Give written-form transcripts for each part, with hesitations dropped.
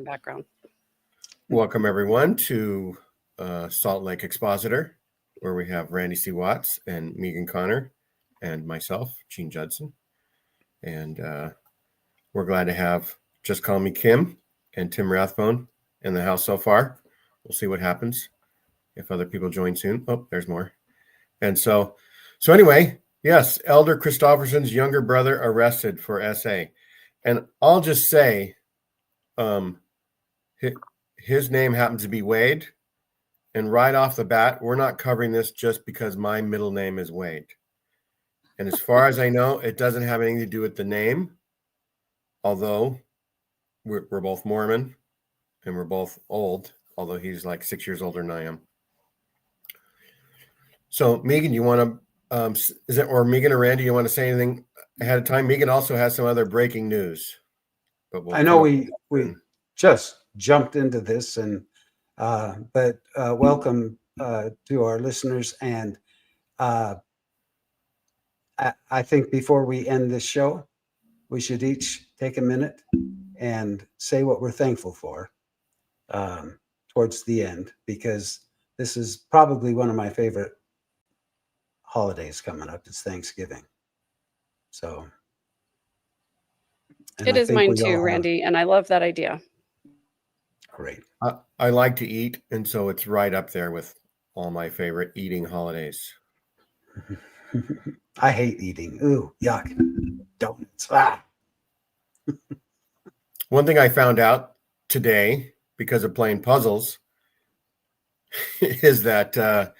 background. Welcome, everyone, to Salt Lake Expositor, where we have Randy C. Watts and Megan Connor and myself, Gene Judson. And we're glad to have Just Call Me Kim and Tim Rathbone in the house so far. We'll see what happens if other people join soon. Oh, there's more. And so anyway, yes, Elder Christopherson's younger brother arrested for SA. And I'll just say, his name happens to be Wade. And right off the bat, we're not covering this just because my middle name is Wade. And as far as I know, it doesn't have anything to do with the name, although we're both Mormon and we're both old, although he's like 6 years older than I am. So, Megan, you want to, or Megan or Randy, you want to say anything ahead of time? Megan also has some other breaking news. But I know we just jumped into this, and but welcome to our listeners. And I think before we end this show, we should each take a minute and say what we're thankful for towards the end, because this is probably one of my favorite holidays coming up. It's Thanksgiving. So it is mine too, Randy, and I love that idea. Great. I like to eat, and so it's right up there with all my favorite eating holidays. I hate eating. Ooh, yuck. Donuts. Ah. One thing I found out today because of playing puzzles is that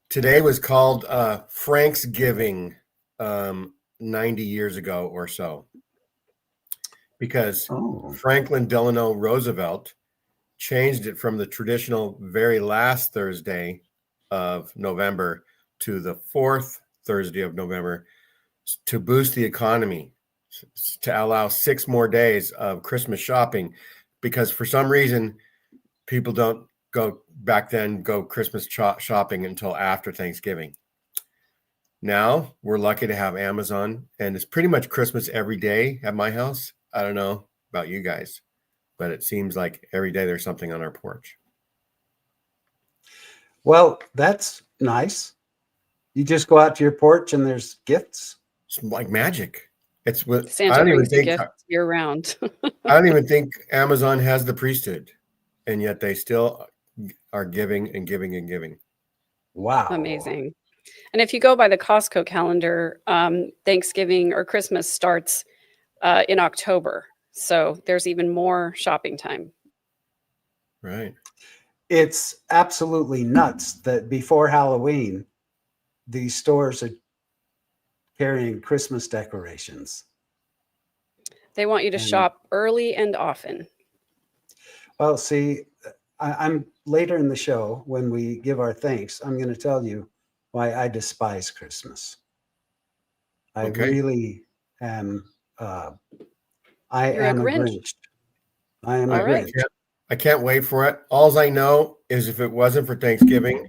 today was called Franksgiving 90 years ago or so, because Franklin Delano Roosevelt changed it from the traditional very last Thursday of November to the fourth Thursday of November to boost the economy, to allow 6 more days of Christmas shopping, because for some reason people don't go Christmas shopping until after Thanksgiving. Now we're lucky to have Amazon, and it's pretty much Christmas every day at my house. I don't know about you guys, but it seems like every day there's something on our porch. Well, that's nice. You just go out to your porch and there's gifts. It's like magic. It's with Santa brings the gifts year round. I don't even think Amazon has the priesthood, and yet they still are giving and giving and giving. Wow. Amazing. And if you go by the Costco calendar, Thanksgiving or Christmas starts in October. So there's even more shopping time. Right. It's absolutely nuts that before Halloween, these stores are carrying Christmas decorations. They want you to shop early and often. Well, see, I'm later in the show when we give our thanks, I'm going to tell you why I despise Christmas. I really am. I am a Grinch. I am a Grinch. I can't wait for it. All I know is if it wasn't for Thanksgiving,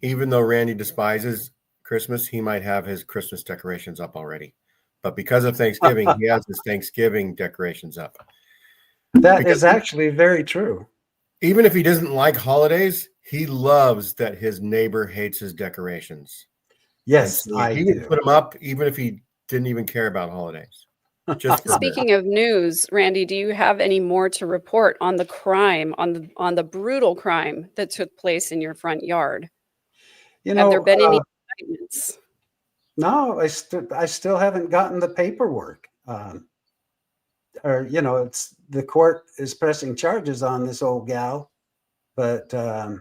even though Randy despises Christmas, he might have his Christmas decorations up already. But because of Thanksgiving, he has his Thanksgiving decorations up. That is actually very true. Even if he doesn't like holidays, he loves that his neighbor hates his decorations. Yes, so he would put them up even if he didn't even care about holidays. Just speaking of news, Randy, do you have any more to report on the crime, on the brutal crime that took place in your front yard? Have there been any indictments? No, I still haven't gotten the paperwork. It's the court is pressing charges on this old gal, but I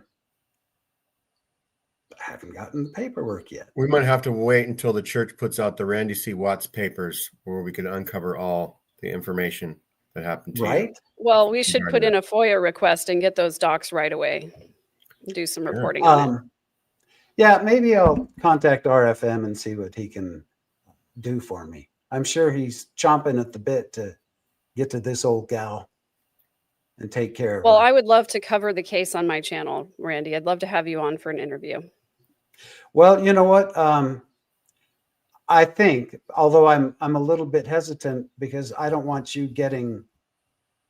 haven't gotten the paperwork yet. We might have to wait until the church puts out the Randy C. Watts papers, where we can uncover all the information that happened to you. Well, we should put in a FOIA request and get those docs right away. Do some reporting on it. Yeah, maybe I'll contact RFM and see what he can do for me. I'm sure he's chomping at the bit to get to this old gal and take care of her. Well, I would love to cover the case on my channel, Randy. I'd love to have you on for an interview. Well, you know what? I think, although I'm a little bit hesitant because I don't want you getting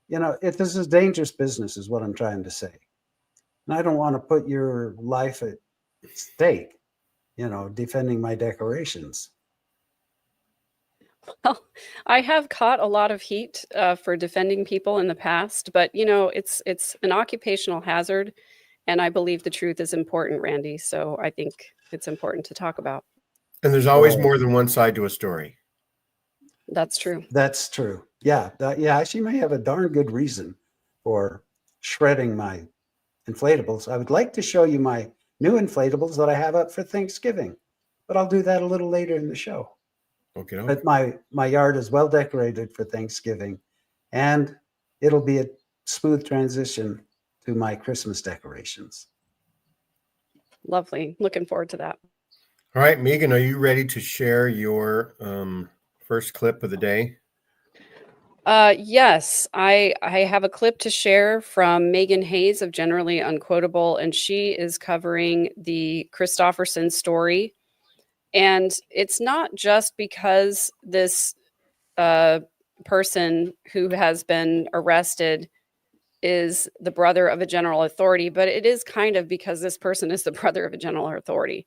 this is dangerous business is what I'm trying to say. And I don't want to put your life at stake, defending my decorations. Well, I have caught a lot of heat for defending people in the past, but it's an occupational hazard, and I believe the truth is important, Randy. So I think it's important to talk about. And there's always more than one side to a story. That's true. That's true. Yeah, she may have a darn good reason for shredding my inflatables. I would like to show you my new inflatables that I have up for Thanksgiving, but I'll do that a little later in the show. Okay. But my yard is well decorated for Thanksgiving, and it'll be a smooth transition to my Christmas decorations. Lovely. Looking forward to that. All right, Megan, are you ready to share your first clip of the day? Yes, I have a clip to share from Megan Hayes of Generally Unquotable, and she is covering the Christopherson story. And it's not just because this person who has been arrested is the brother of a general authority, but it is kind of because this person is the brother of a general authority.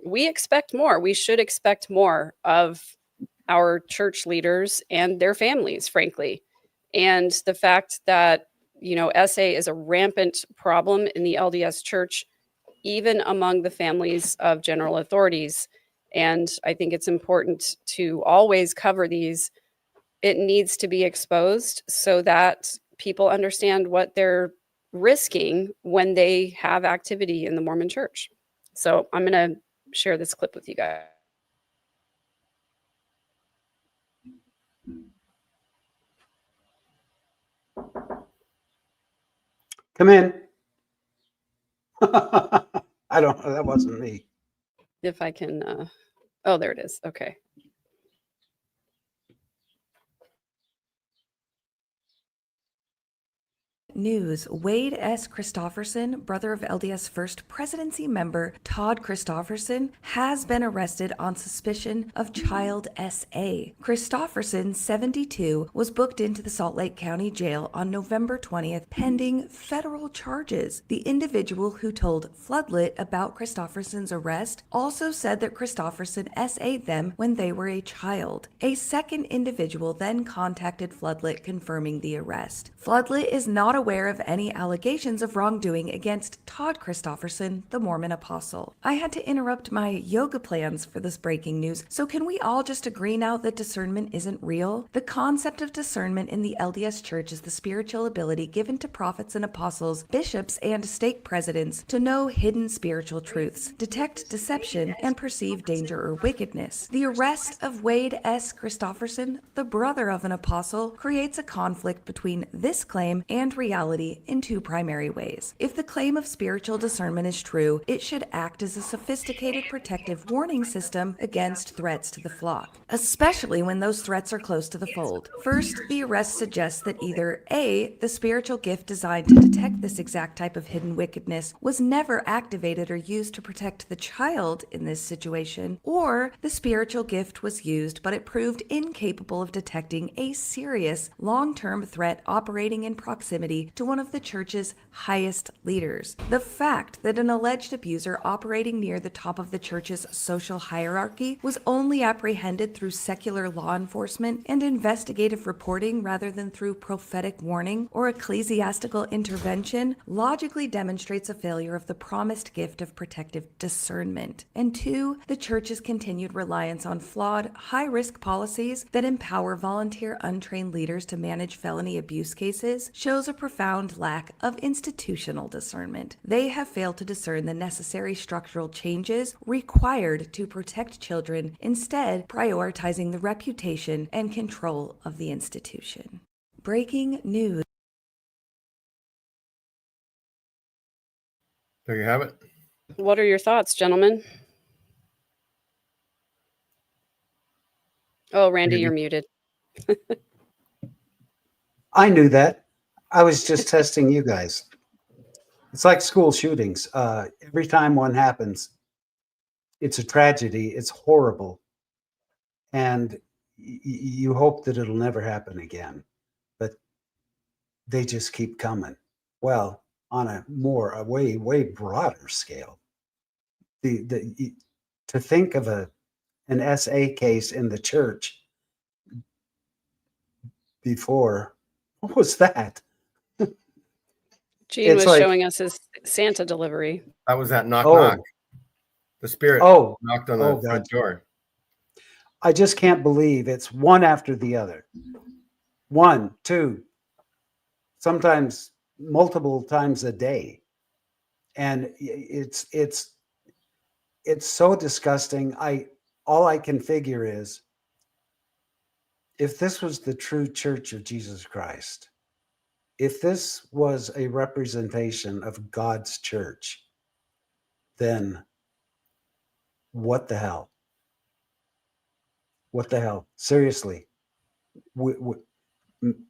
We expect more. We should expect more of our church leaders and their families, frankly. And the fact that, SA is a rampant problem in the LDS church, even among the families of general authorities. And I think it's important to always cover these. It needs to be exposed so that people understand what they're risking when they have activity in the Mormon church. So I'm going to share this clip with you guys. Come in. I don't know. That wasn't me. If I can, oh, there it is. Okay. News. Wade S. Christopherson, brother of LDS First Presidency member Todd Christopherson, has been arrested on suspicion of child SA. Christopherson, 72, was booked into the Salt Lake County Jail on November 20th, pending federal charges. The individual who told Floodlit about Christopherson's arrest also said that Christopherson SA'd them when they were a child. A second individual then contacted Floodlit confirming the arrest. Floodlit is not aware of any allegations of wrongdoing against Todd Christopherson, the Mormon apostle. I had to interrupt my yoga plans for this breaking news, so can we all just agree now that discernment isn't real? The concept of discernment in the LDS Church is the spiritual ability given to prophets and apostles, bishops, and stake presidents to know hidden spiritual truths, detect deception, and perceive danger or wickedness. The arrest of Wade S. Christopherson, the brother of an apostle, creates a conflict between this claim and reality in two primary ways. If the claim of spiritual discernment is true, it should act as a sophisticated protective warning system against threats to the flock, especially when those threats are close to the fold. First, the arrest suggests that either A, the spiritual gift designed to detect this exact type of hidden wickedness was never activated or used to protect the child in this situation, or the spiritual gift was used but it proved incapable of detecting a serious long-term threat operating in proximity to one of the church's highest leaders. The fact that an alleged abuser operating near the top of the church's social hierarchy was only apprehended through secular law enforcement and investigative reporting rather than through prophetic warning or ecclesiastical intervention logically demonstrates a failure of the promised gift of protective discernment. And two, the church's continued reliance on flawed, high-risk policies that empower volunteer untrained leaders to manage felony abuse cases shows a profound lack of institutional discernment. They have failed to discern the necessary structural changes required to protect children, instead prioritizing the reputation and control of the institution. Breaking news. There you have it. What are your thoughts, gentlemen? Oh, Randy, you're muted. I knew that. I was just testing you guys. It's like school shootings. Every time one happens, it's a tragedy. It's horrible. And you hope that it'll never happen again. But they just keep coming. Well, on a way broader scale, to think of an SA case in the church before, what was that? Gene It's was like, showing us his Santa delivery. That was that knock oh, knock. The spirit knocked on the front door. I just can't believe it's one after the other. 1, 2, sometimes multiple times a day. And it's so disgusting. All I can figure is, if this was the true church of Jesus Christ, if this was a representation of God's church, then what the hell? What the hell? Seriously.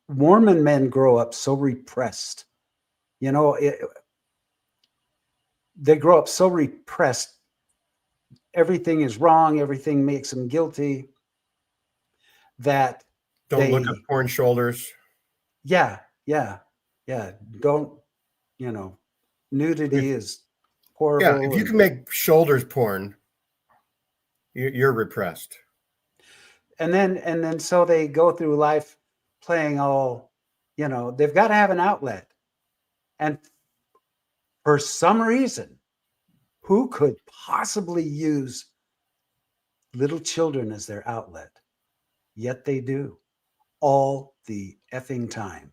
Mormon men grow up so repressed. You know, they grow up so repressed. Everything is wrong. Everything makes them guilty. That don't look at porn shoulders. Yeah. Don't, nudity is horrible. Yeah, if you can make shoulders porn, you're repressed. And then so they go through life playing all, they've got to have an outlet. And for some reason, who could possibly use little children as their outlet? Yet they do, all the effing time.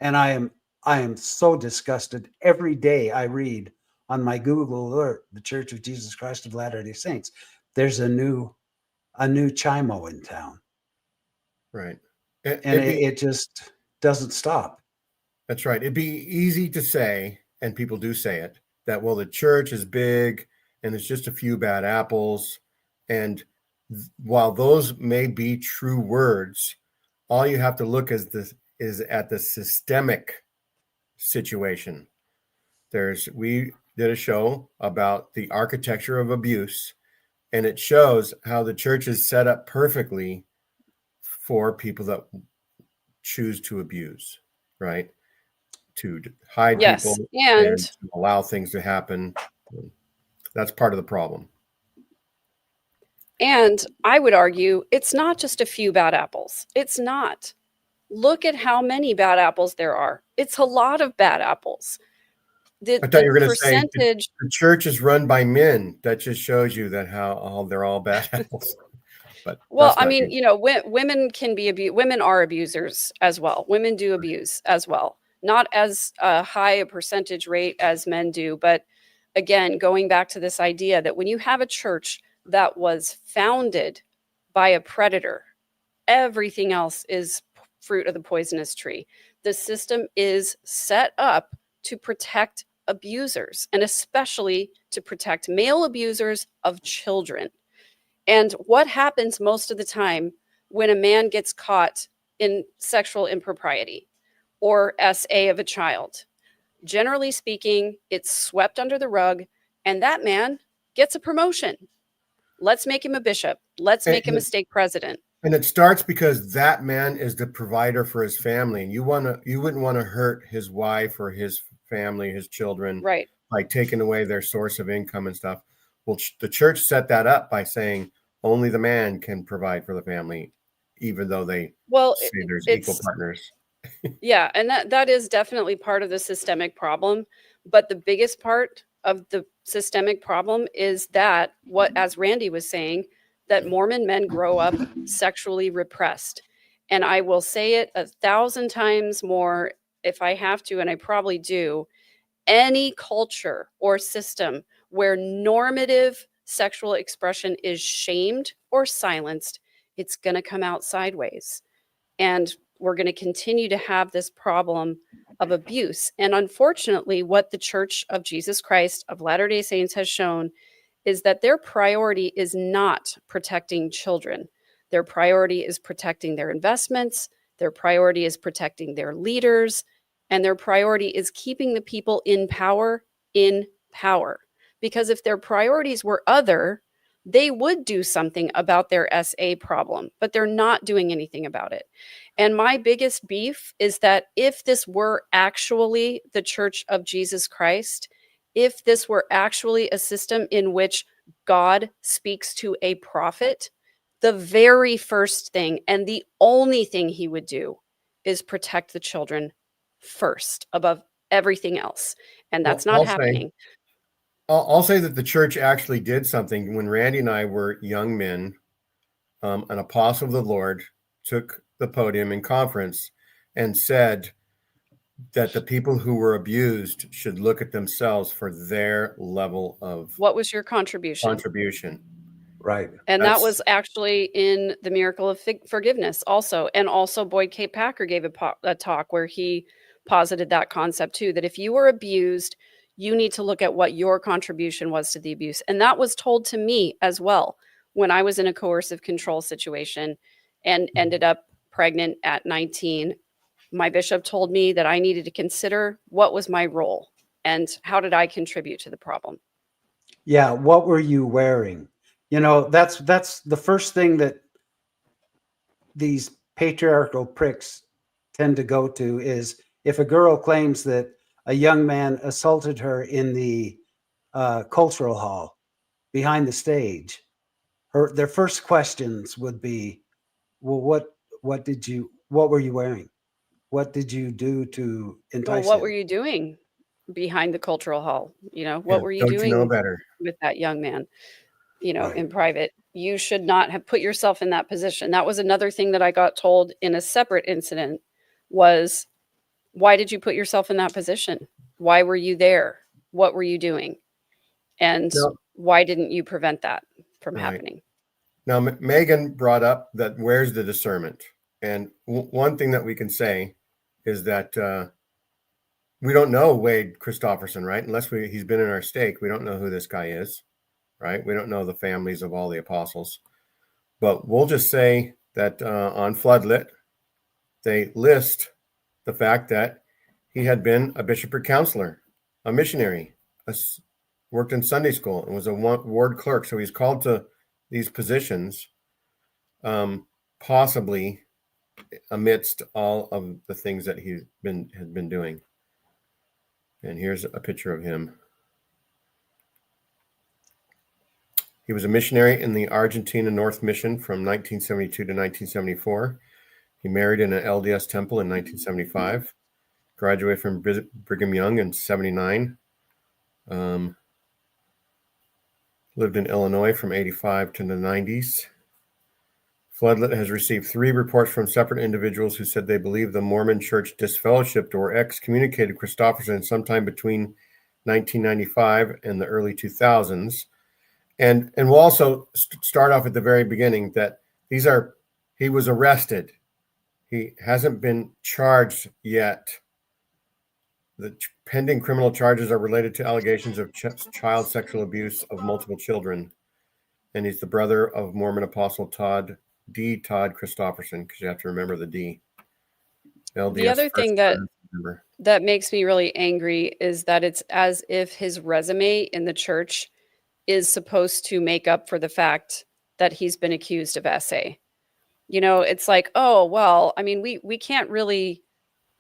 And I am so disgusted. Every day I read on my Google alert, the Church of Jesus Christ of Latter-day Saints, there's a new chimo in town. Right. It just doesn't stop. That's right. It'd be easy to say, and people do say it, that, well, the church is big and there's just a few bad apples. And while those may be true words, all you have to look is at the systemic situation. We did a show about the architecture of abuse, and it shows how the church is set up perfectly for people that choose to abuse, right? To hide people and to allow things to happen. That's part of the problem. And I would argue it's not just a few bad apples. It's not. Look at how many bad apples there are. It's a lot of bad apples. I thought you were going to say the church is run by men. That just shows you that they're all bad apples. But well, I mean, women can be women are abusers as well. Women do abuse as well. Not as high a percentage rate as men do. But again, going back to this idea that when you have a church that was founded by a predator, everything else is fruit of the poisonous tree. The system is set up to protect abusers, and especially to protect male abusers of children. And what happens most of the time when a man gets caught in sexual impropriety or SA of a child? Generally speaking, it's swept under the rug, and that man gets a promotion. Let's make him a bishop. Let's make him a stake president. And it starts because that man is the provider for his family, and you wouldn't want to hurt his wife or his family, his children, right, by taking away their source of income and stuff. Well, the church set that up by saying only the man can provide for the family, even though they say there's equal partners. Yeah, and that is definitely part of the systemic problem. But the biggest part of the systemic problem is that, as Randy was saying, that Mormon men grow up sexually repressed. And I will say it 1,000 times more if I have to, and I probably do. Any culture or system where normative sexual expression is shamed or silenced, it's going to come out sideways. And we're going to continue to have this problem of abuse. And unfortunately, what the Church of Jesus Christ of Latter-day Saints has shown is that their priority is not protecting children. Their priority is protecting their investments. Their priority is protecting their leaders. And their priority is keeping the people in power. Because if their priorities were other, they would do something about their SA problem, but they're not doing anything about it. And my biggest beef is that if this were actually the Church of Jesus Christ, if this were actually a system in which God speaks to a prophet, the very first thing and the only thing he would do is protect the children first above everything else. And that's Well, not happening. I'll say that the church actually did something when Randy and I were young men. An apostle of the Lord took the podium in conference and said that the people who were abused should look at themselves for their level of What was your contribution? Right. And that was actually in the Miracle of Forgiveness also. And also Boyd K. Packer gave a talk where he posited that concept too, that if you were abused, you need to look at what your contribution was to the abuse. And that was told to me as well when I was in a coercive control situation and ended up pregnant at 19. My bishop told me that I needed to consider what was my role and how did I contribute to the problem. Yeah. What were you wearing? You know, that's the first thing that these patriarchal pricks tend to go to is if a girl claims that a young man assaulted her in the cultural hall behind the stage, their first questions would be, well, what were you wearing? What did you do to entice Well, what him? were you doing behind the cultural hall? What Yeah, were you don't you know doing better? with that young man, Right. in private? You should not have put yourself in that position. That was another thing that I got told in a separate incident was, why did you put yourself in that position? Why were you there? What were you doing? And No. why didn't you prevent that from Right. happening? Now, Megan brought up that where's the discernment? And one thing that we can say is that we don't know Wade Christopherson, right? Unless he's been in our stake, we don't know who this guy is, right? We don't know the families of all the apostles. But we'll just say that on Floodlit, they list the fact that he had been a bishopric counselor, a missionary, worked in Sunday school, and was a ward clerk. So he's called to these positions, possibly amidst all of the things that he had been doing. And here's a picture of him. He was a missionary in the Argentina North Mission from 1972 to 1974. He married in an LDS temple in 1975. Graduated from Brigham Young in 79. Lived in Illinois from 85 to the 90s. Floodlit has received 3 reports from separate individuals who said they believe the Mormon Church disfellowshipped or excommunicated Christopherson sometime between 1995 and the early 2000s. And we'll also start off at the very beginning that he was arrested. He hasn't been charged yet. The pending criminal charges are related to allegations of child sexual abuse of multiple children. And he's the brother of Mormon Apostle Todd D. Todd Christopherson, because you have to remember the D. LDS The other thing that makes me really angry is that it's as if his resume in the church is supposed to make up for the fact that he's been accused of SA. It's like, oh, well, I mean, we can't really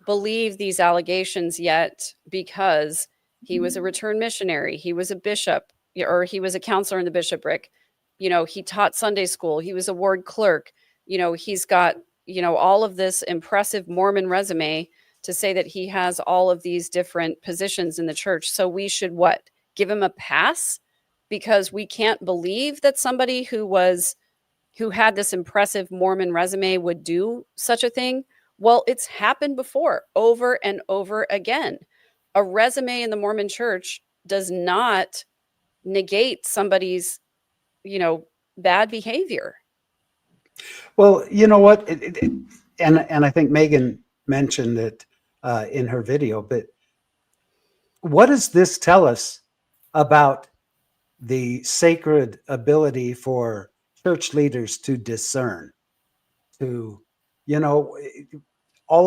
believe these allegations yet because he was a returned missionary. He was a bishop, or he was a counselor in the bishopric. He taught Sunday school. He was a ward clerk. He's got, all of this impressive Mormon resume to say that he has all of these different positions in the church. So we should what? Give him a pass? Because we can't believe that somebody who had this impressive Mormon resume would do such a thing. Well, it's happened before, over and over again. A resume in the Mormon church does not negate somebody's, bad behavior. Well, you know what? And I think Megan mentioned it in her video, but what does this tell us about the sacred ability for church leaders to discern? All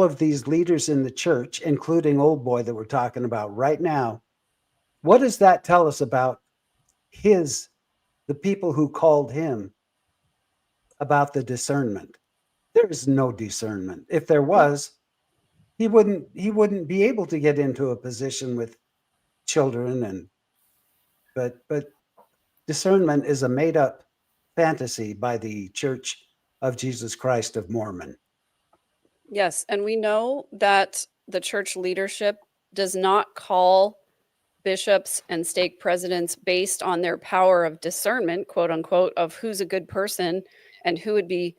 of these leaders in the church, including Old Boy that we're talking about right now, what does that tell us about his the people who called him about the discernment. There is no discernment. If there was, he wouldn't be able to get into a position with children. But discernment is a made up fantasy by the Church of Jesus Christ of Mormon. Yes, and we know that the church leadership does not call bishops and stake presidents based on their power of discernment, quote unquote, of who's a good person and who would be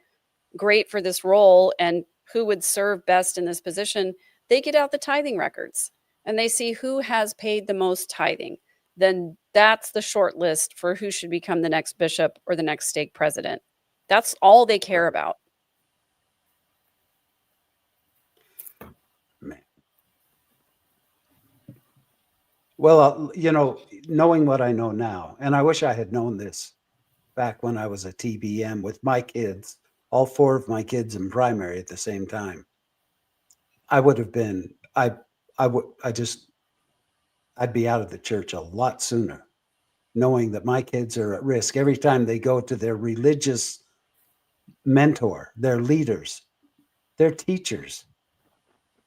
great for this role and who would serve best in this position. They get out the tithing records and they see who has paid the most tithing. Then that's the short list for who should become the next bishop or the next stake president. That's all they care about. Well, knowing what I know now, and I wish I had known this back when I was a TBM with my kids, all 4 of my kids in primary at the same time, I would have been, I'd be out of the church a lot sooner, knowing that my kids are at risk every time they go to their religious mentor, their leaders, their teachers.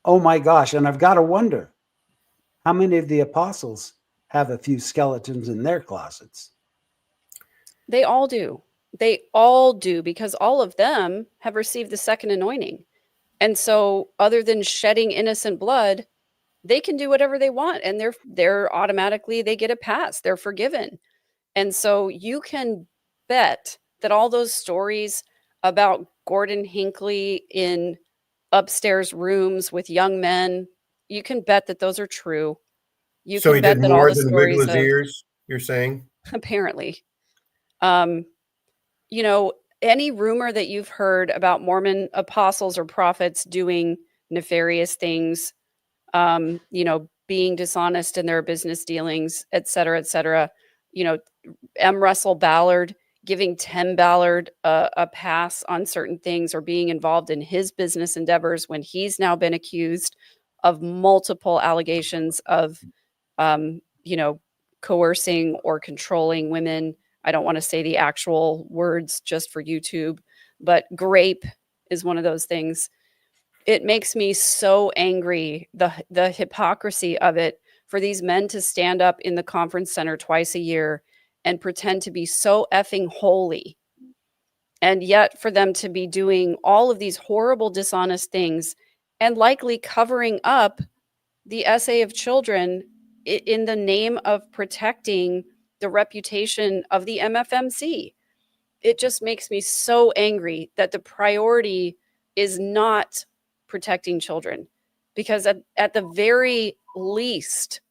Oh my gosh. And I've got to wonder, how many of the apostles have a few skeletons in their closets? They all do. They all do, because all of them have received the second anointing. And so other than shedding innocent blood, they can do whatever they want and they're automatically, they get a pass. They're forgiven. And so you can bet that all those stories about Gordon Hinckley in upstairs rooms with young men, you can bet that those are true. You So can he bet did that all more the than wiggle stories his of ears, you're saying? apparently, any rumor that you've heard about Mormon apostles or prophets doing nefarious things, being dishonest in their business dealings, et cetera, M. Russell Ballard giving Tim Ballard a pass on certain things or being involved in his business endeavors when he's now been accused of multiple allegations of, coercing or controlling women. I don't want to say the actual words just for YouTube, but grape is one of those things. It makes me so angry, the hypocrisy of it, for these men to stand up in the conference center twice a year and pretend to be so effing holy. And yet for them to be doing all of these horrible, dishonest things and likely covering up the essay of children in the name of protecting the reputation of the MFMC. It just makes me so angry that the priority is not protecting children, because at the very least,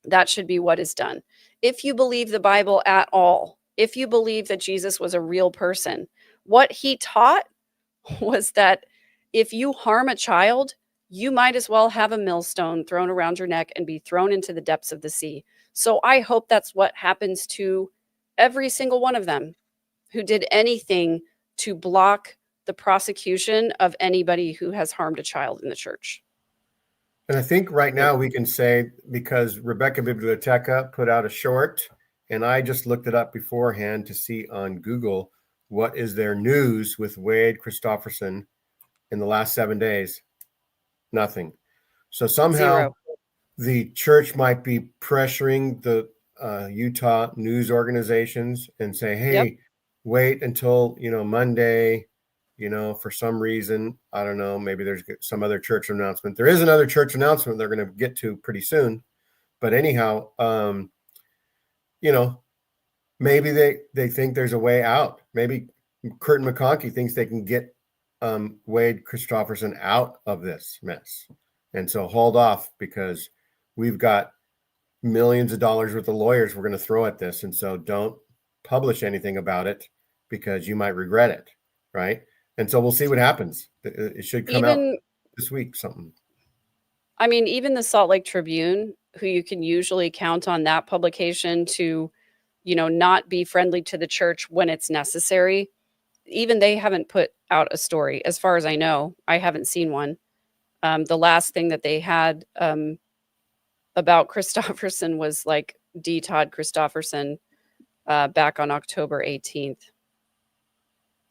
that should be what is done. If you believe the Bible at all, if you believe that Jesus was a real person, what he taught was that if you harm a child, you might as well have a millstone thrown around your neck and be thrown into the depths of the sea. So I hope that's what happens to every single one of them who did anything to block the prosecution of anybody who has harmed a child in the church. And I think right now we can say, because Rebecca Biblioteca put out a short, and I just looked it up beforehand to see on Google what is their news with Wade Christopherson in the last 7 days. Nothing. So somehow Zero. The church might be pressuring the Utah news organizations and say, hey, Yep. wait until, Monday, for some reason, I don't know, maybe there's some other church announcement. There is another church announcement they're going to get to pretty soon. But anyhow, maybe they think there's a way out. Maybe Curtin McConkie thinks they can get Wade Christopherson out of this mess. And so hold off, because we've got millions of dollars worth of lawyers we're going to throw at this. And so don't publish anything about it, because you might regret it. Right. And so we'll see what happens. It should come out this week, something. I mean, even the Salt Lake Tribune, who you can usually count on that publication to, not be friendly to the church when it's necessary. Even they haven't put out a story, as far as I know. I haven't seen one. The last thing that they had about Christopherson was like D. Todd Christopherson back on October 18th.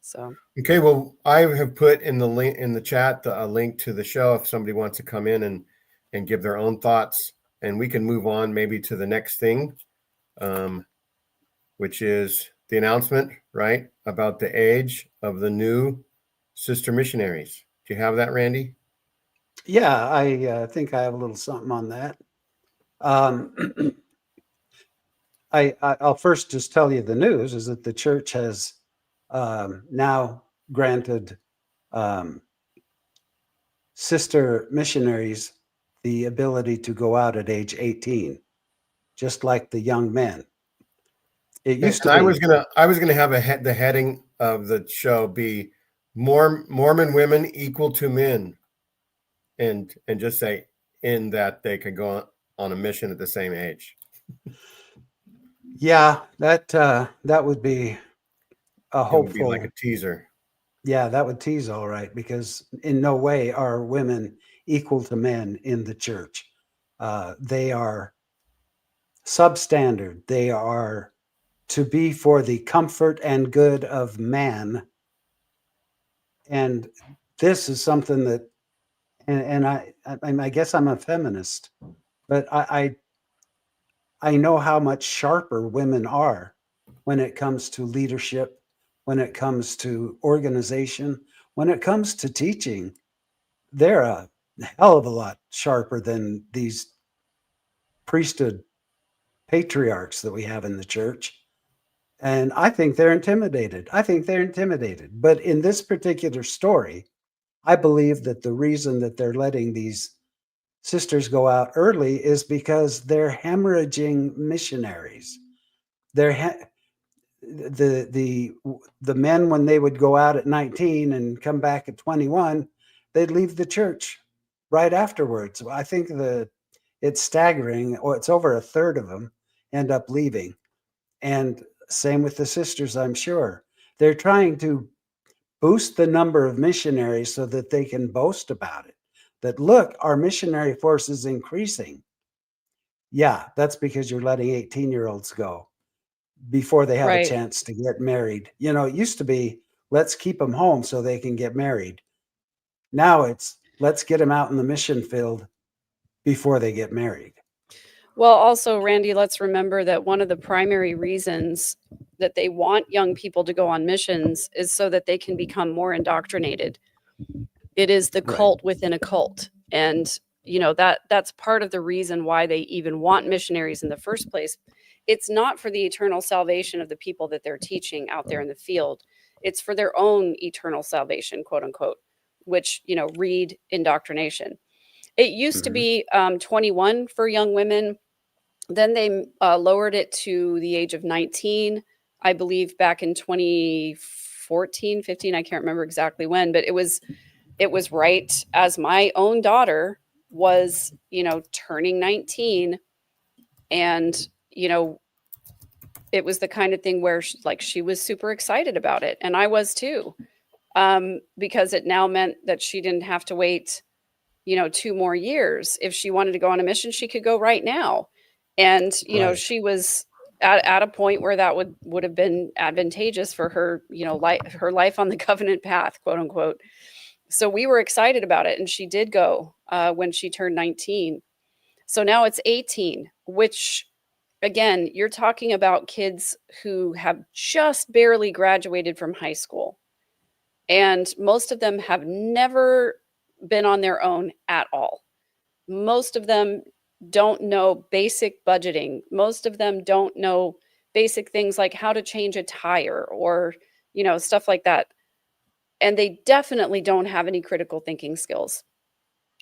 So okay, well, I have put in the link in the chat a link to the show if somebody wants to come in and give their own thoughts, and we can move on maybe to the next thing, which is the announcement, right, about the age of the new sister missionaries. Do you have that, Randy? Yeah, I think I have a little something on that. I'll first just tell you the news is that the church has now granted sister missionaries the ability to go out at age 18, just like the young men. It used to And be. I was gonna have the heading of the show be Mormon women equal to men, and just say in that they could go on a mission at the same age. Yeah, that would be a It would be hopeful. like a teaser. Yeah, that would tease all right, because in no way are women equal to men in the church. They are substandard. They are to be for the comfort and good of man. And this is something that, and I guess I'm a feminist, but I know how much sharper women are when it comes to leadership, when it comes to organization, when it comes to teaching. They're a hell of a lot sharper than these priesthood patriarchs that we have in the church. And I think they're intimidated. But in this particular story, I believe that the reason that they're letting these sisters go out early is because they're hemorrhaging missionaries. They're the men, when they would go out at 19 and come back at 21, they'd leave the church right afterwards. I think it's staggering, or it's over a third of them end up leaving. And same with the sisters, I'm sure. They're trying to boost the number of missionaries so that they can boast about it. That, look, our missionary force is increasing. Yeah, that's because you're letting 18-year-olds go before they have a right. chance to get married. You know, it used to be, let's keep them home so they can get married. Now it's, let's get them out in the mission field before they get married. Well, also, Randy, let's remember that one of the primary reasons that they want young people to go on missions is so that they can become more indoctrinated. It is the cult within a cult. And, you know, that's part of the reason why they even want missionaries in the first place. It's not for the eternal salvation of the people that they're teaching out there in the field. It's for their own eternal salvation, quote unquote, which, you know, read indoctrination. It used to be 21 for young women. Then they lowered it to the age of 19, I believe, back in 2014, 15. I can't remember exactly when, but it was right as my own daughter was, you know, turning 19. And, you know, it was the kind of thing where she was super excited about it. And I was too, because it now meant that she didn't have to wait, you know, 2 more years. If she wanted to go on a mission, she could go right now. And, you know, she was at a point where that would have been advantageous for her, you know, her life on the covenant path, quote unquote. So we were excited about it. And she did go when she turned 19. So now it's 18, which, again, you're talking about kids who have just barely graduated from high school. And most of them have never been on their own at all. Most of them don't know basic budgeting. Most of them don't know basic things like how to change a tire or, you know, stuff like that. And they definitely don't have any critical thinking skills.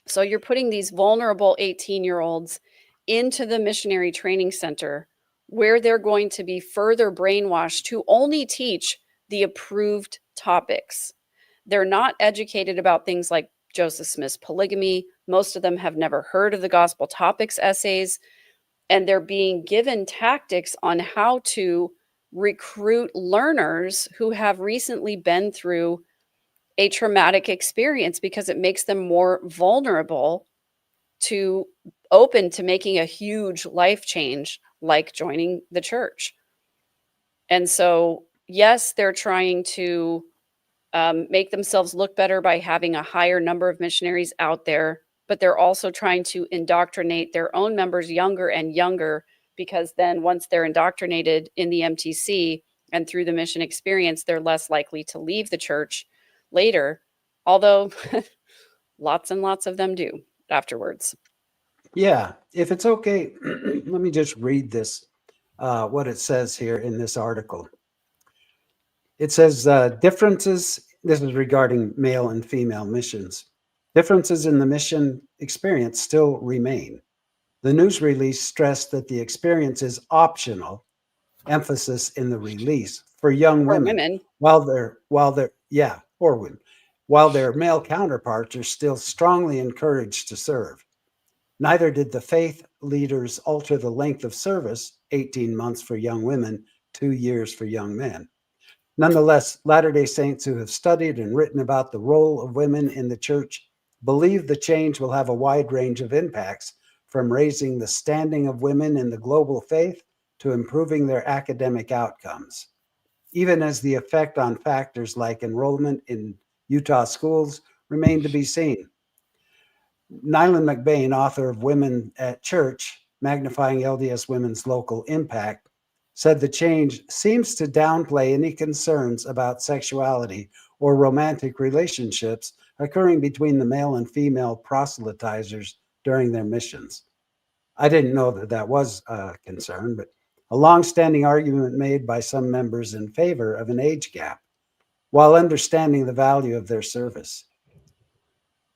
So you're putting these vulnerable 18-year-olds into the missionary training center where they're going to be further brainwashed to only teach the approved topics. They're not educated about things like Joseph Smith's polygamy. Most of them have never heard of the gospel topics essays, and they're being given tactics on how to recruit learners who have recently been through a traumatic experience, because it makes them more vulnerable to open to making a huge life change like joining the church. And so, yes, they're trying to make themselves look better by having a higher number of missionaries out there, but they're also trying to indoctrinate their own members younger and younger, because then once they're indoctrinated in the MTC and through the mission experience, they're less likely to leave the church later, although lots and lots of them do afterwards. Yeah, if it's okay, let me just read this, what it says here in this article. It says differences, this is regarding male and female missions. Differences in the mission experience still remain. The news release stressed that the experience is optional, emphasis in the release, for young Or women, women. or women, while their male counterparts are still strongly encouraged to serve. Neither did the faith leaders alter the length of service, 18 months for young women, 2 years for young men. Nonetheless, Latter-day Saints who have studied and written about the role of women in the church believe the change will have a wide range of impacts, from raising the standing of women in the global faith to improving their academic outcomes, even as the effect on factors like enrollment in Utah schools remain to be seen. Nyland McBain, author of Women at Church, Magnifying LDS Women's Local Impact, said the change seems to downplay any concerns about sexuality or romantic relationships occurring between the male and female proselytizers during their missions. I didn't know that that was a concern, but a long-standing argument made by some members in favor of an age gap, while understanding the value of their service.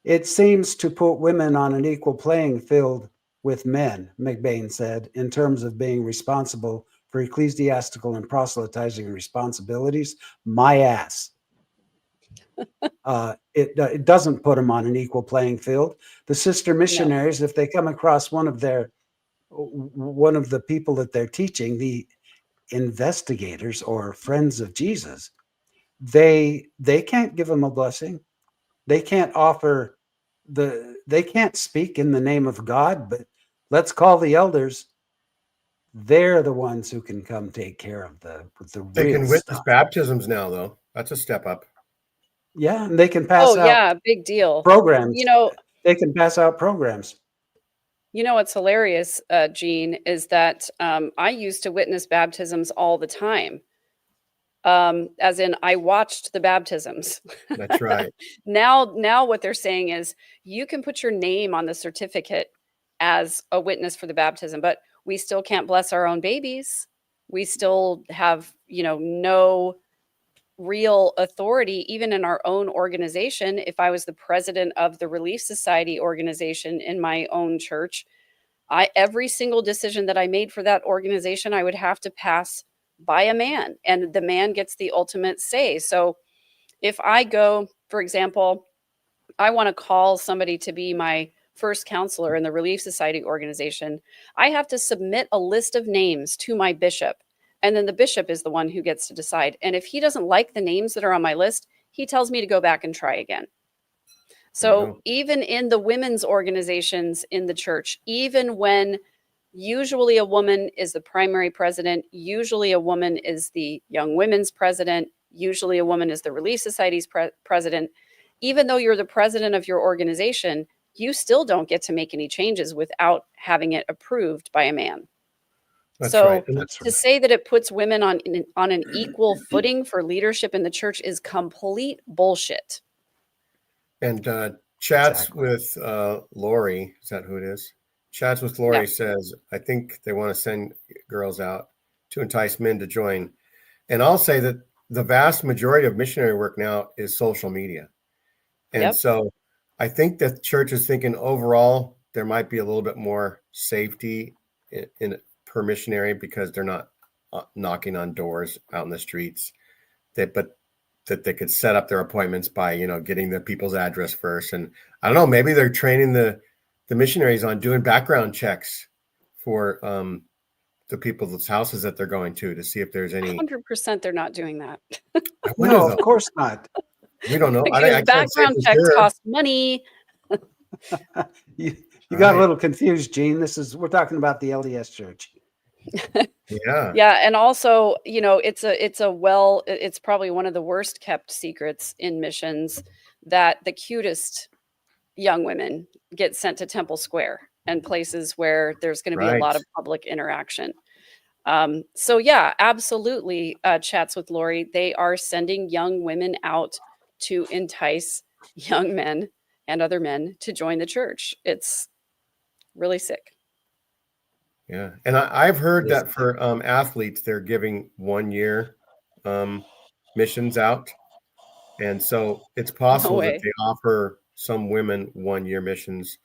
It seems to put women on an equal playing field with men, McBain said, in terms of being responsible for ecclesiastical and proselytizing responsibilities. My ass. It doesn't put them on an equal playing field. The sister missionaries, if they come across one of the people that they're teaching, the investigators or friends of Jesus, they can't give them a blessing. They can't offer they can't speak in the name of God, but let's call the elders. They're the ones who can come take care of the They real can witness stuff. baptisms now, though. That's a step up. Yeah, and they can pass out Big deal. programs. You They can pass out programs. know what's hilarious, Gene, is that I used to witness baptisms all the time. As in, I watched the baptisms. That's right. Now what they're saying is you can put your name on the certificate as a witness for the baptism, but we still can't bless our own babies. We still have, no real authority, even in our own organization. If I was the president of the Relief Society organization in my own church, every single decision that I made for that organization, I would have to pass by a man, and the man gets the ultimate say. So if I go, for example, I want to call somebody to be my first counselor in the Relief Society organization, I have to submit a list of names to my bishop. And then the bishop is the one who gets to decide. And if he doesn't like the names that are on my list, he tells me to go back and try again. So even in the women's organizations in the church, even when usually a woman is the primary president, usually a woman is the young women's president, usually a woman is the Relief Society's president, even though you're the president of your organization, you still don't get to make any changes without having it approved by a man. That's so right. To say that it puts women on an equal footing for leadership in the church is complete bullshit. And chats with Lori, is that who it is? Chats with Lori says, I think they want to send girls out to entice men to join. And I'll say that the vast majority of missionary work now is social media. And so I think that the church is thinking overall, there might be a little bit more safety in per missionary, because they're not knocking on doors out in the streets, but that they could set up their appointments by, getting the people's address first. And I don't know, maybe they're training the missionaries on doing background checks for the people's houses that they're going to see if there's any. 100% they're not doing that. No, of course not. We don't know. Because background checks cost money. You got a little confused, Gene. We're talking about the LDS church. Yeah. Yeah, and also, it's probably one of the worst kept secrets in missions that the cutest young women get sent to Temple Square and places where there's going to be a lot Right. of public interaction. So yeah, absolutely. Chats with Lori. They are sending young women out to entice young men and other men to join the church. It's really sick. Yeah. And I've heard Yes. that for athletes, they're giving 1 year missions out. And so it's No possible that way. they offer some women 1 year missions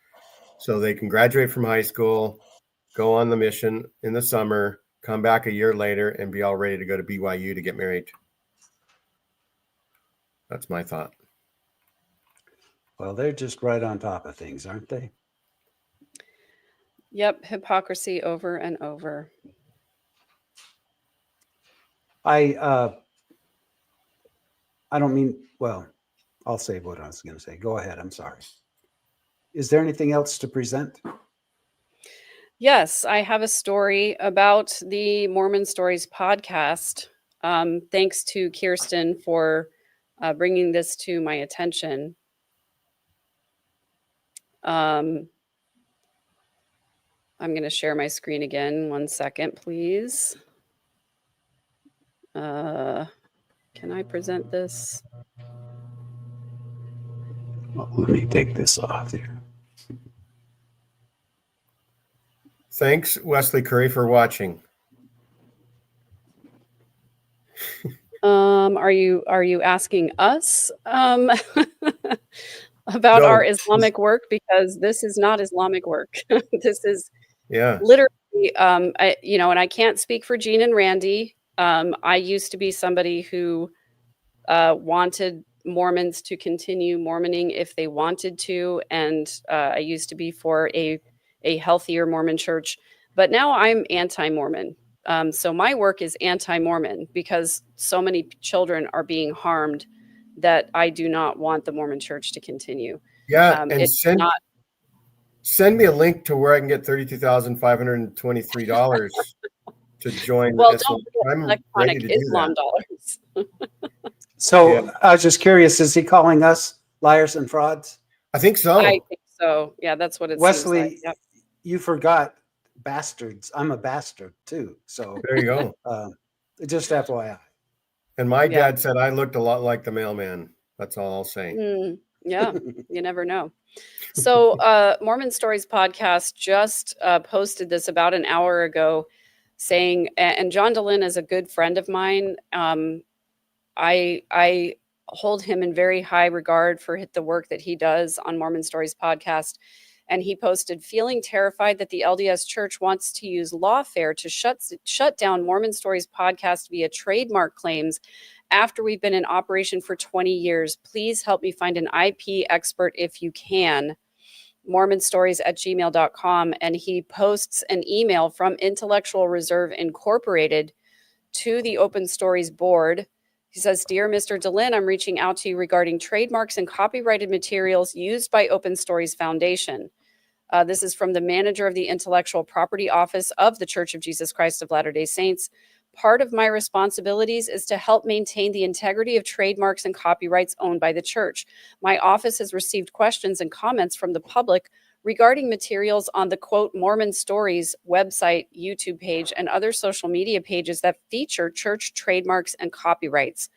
so they can graduate from high school, go on the mission in the summer, come back a year later, and be all ready to go to BYU to get married. That's my thought. Well, they're just right on top of things, aren't they? Yep, hypocrisy over and over. I don't mean, well, I'll say what I was going to say. Go ahead. I'm sorry. Is there anything else to present? Yes, I have a story about the Mormon Stories podcast. Thanks to Kirsten for bringing this to my attention. I'm going to share my screen again. 1 second, please. Can I present this? Well, let me take this off here. Thanks, Wesley Curry, for watching. Are you asking us about No. our Islamic work? Because this is not Islamic work. This is Yeah. literally, and I can't speak for Gene and Randy. I used to be somebody who wanted Mormons to continue Mormoning if they wanted to, and I used to be for a healthier Mormon church, but now I'm anti-Mormon. So my work is anti-Mormon because so many children are being harmed that I do not want the Mormon church to continue. Yeah, and It's not. send me a link to where I can get $32,523 to join Well, Islam. don't forget I'm electronic ready to do Islam that. dollars. So Yeah. I was just curious, is he calling us liars and frauds? I think so. I think so. Yeah, that's what it Wesley, seems like. Yep. you forgot bastards. I'm a bastard too. So There you go. just FYI. And my Yeah. dad said I looked a lot like the mailman. That's all I'll say. Yeah, you never know. So Mormon Stories podcast just posted this about an hour ago saying, and John Dehlin is a good friend of mine. I hold him in very high regard for the work that he does on Mormon Stories podcast. And he posted, feeling terrified that the LDS Church wants to use lawfare to shut down Mormon Stories podcast via trademark claims after we've been in operation for 20 years. Please help me find an IP expert if you can. mormonstories@gmail.com. And he posts an email from Intellectual Reserve Incorporated to the Open Stories board. He says, Dear Mr. Dehlin, I'm reaching out to you regarding trademarks and copyrighted materials used by Open Stories Foundation. This is from the manager of the Intellectual Property Office of the Church of Jesus Christ of Latter-day Saints. Part of my responsibilities is to help maintain the integrity of trademarks and copyrights owned by the church. My office has received questions and comments from the public regarding materials on the quote Mormon Stories website, YouTube page, and other social media pages that feature church trademarks and copyrights.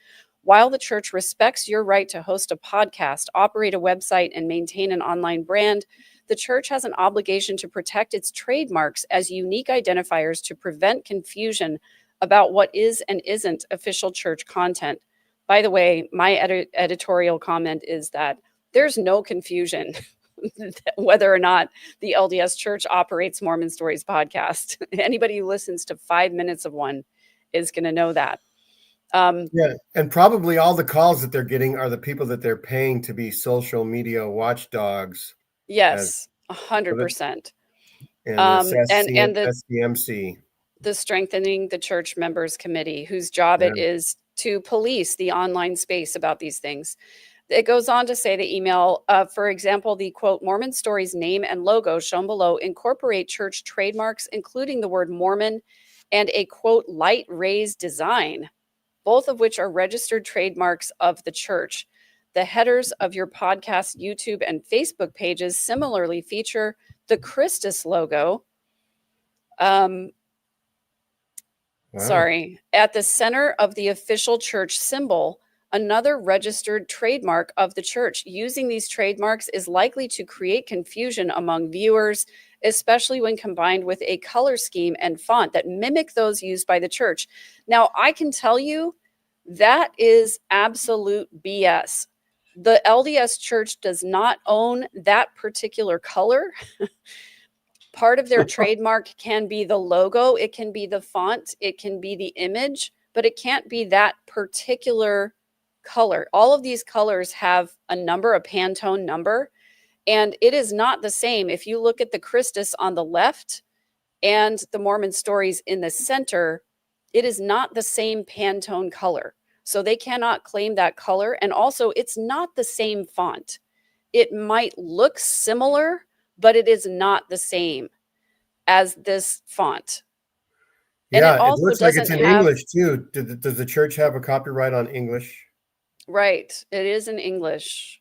While the church respects your right to host a podcast, operate a website, and maintain an online brand, the church has an obligation to protect its trademarks as unique identifiers to prevent confusion about what is and isn't official church content. By the way, my editorial comment is that there's no confusion whether or not the LDS Church operates Mormon Stories podcast. Anybody who listens to 5 minutes of one is going to know that. Yeah, and probably all the calls that they're getting are the people that they're paying to be social media watchdogs. Yes, 100%. And And the SCMC. The Strengthening the Church Members Committee, whose job it is to police the online space about these things. It goes on to say the email, for example, the quote, Mormon Stories name and logo shown below incorporate church trademarks, including the word Mormon and a quote, light raised design, both of which are registered trademarks of the church. The headers of your podcast, YouTube, and Facebook pages similarly feature the Christus logo. Sorry, at the center of the official church symbol, another registered trademark of the church. Using these trademarks is likely to create confusion among viewers, especially when combined with a color scheme and font that mimic those used by the church. Now, I can tell you that is absolute BS. The LDS church does not own that particular color. Part of their trademark can be the logo, it can be the font, it can be the image, but it can't be that particular color. All of these colors have a number, a Pantone number, and it is not the same. If you look at the Christus on the left and the Mormon Stories in the center, it is not the same Pantone color. So they cannot claim that color. And also, it's not the same font. It might look similar, but it is not the same as this font. And Yeah, it it also looks like it's doesn't in have, English too. Does the church have a copyright on English? right, it is in English.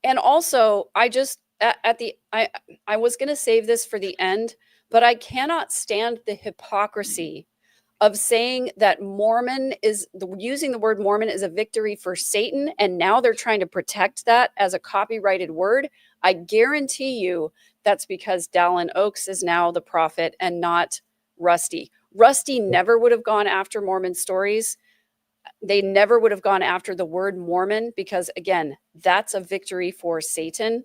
And also, I was going to save this for the end, but I cannot stand the hypocrisy of saying that using the word Mormon is a victory for Satan, and now they're trying to protect that as a copyrighted word. I guarantee you that's because Dallin Oaks is now the prophet and not Rusty. Rusty never would have gone after Mormon Stories. They never would have gone after the word Mormon because, again, that's a victory for Satan.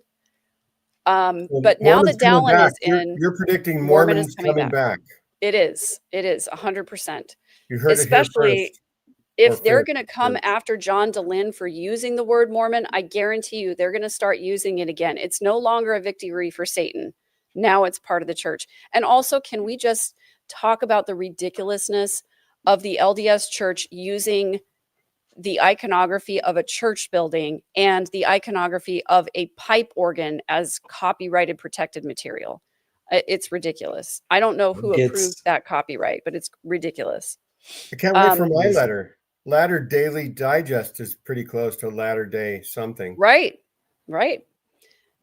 But now that Dallin is in, You're predicting Mormon Mormons is coming back. It is 100%. You heard it here Especially first. if they're going to come after John DeLynn for using the word Mormon, I guarantee you they're going to start using it again. It's no longer a victory for Satan. Now it's part of the church. And also, can we just talk about the ridiculousness of the LDS church using the iconography of a church building and the iconography of a pipe organ as copyrighted protected material? It's ridiculous. I don't know who approved that copyright, but it's ridiculous. I can't wait for my letter. Latter Daily Digest is pretty close to Latter Day something. Right.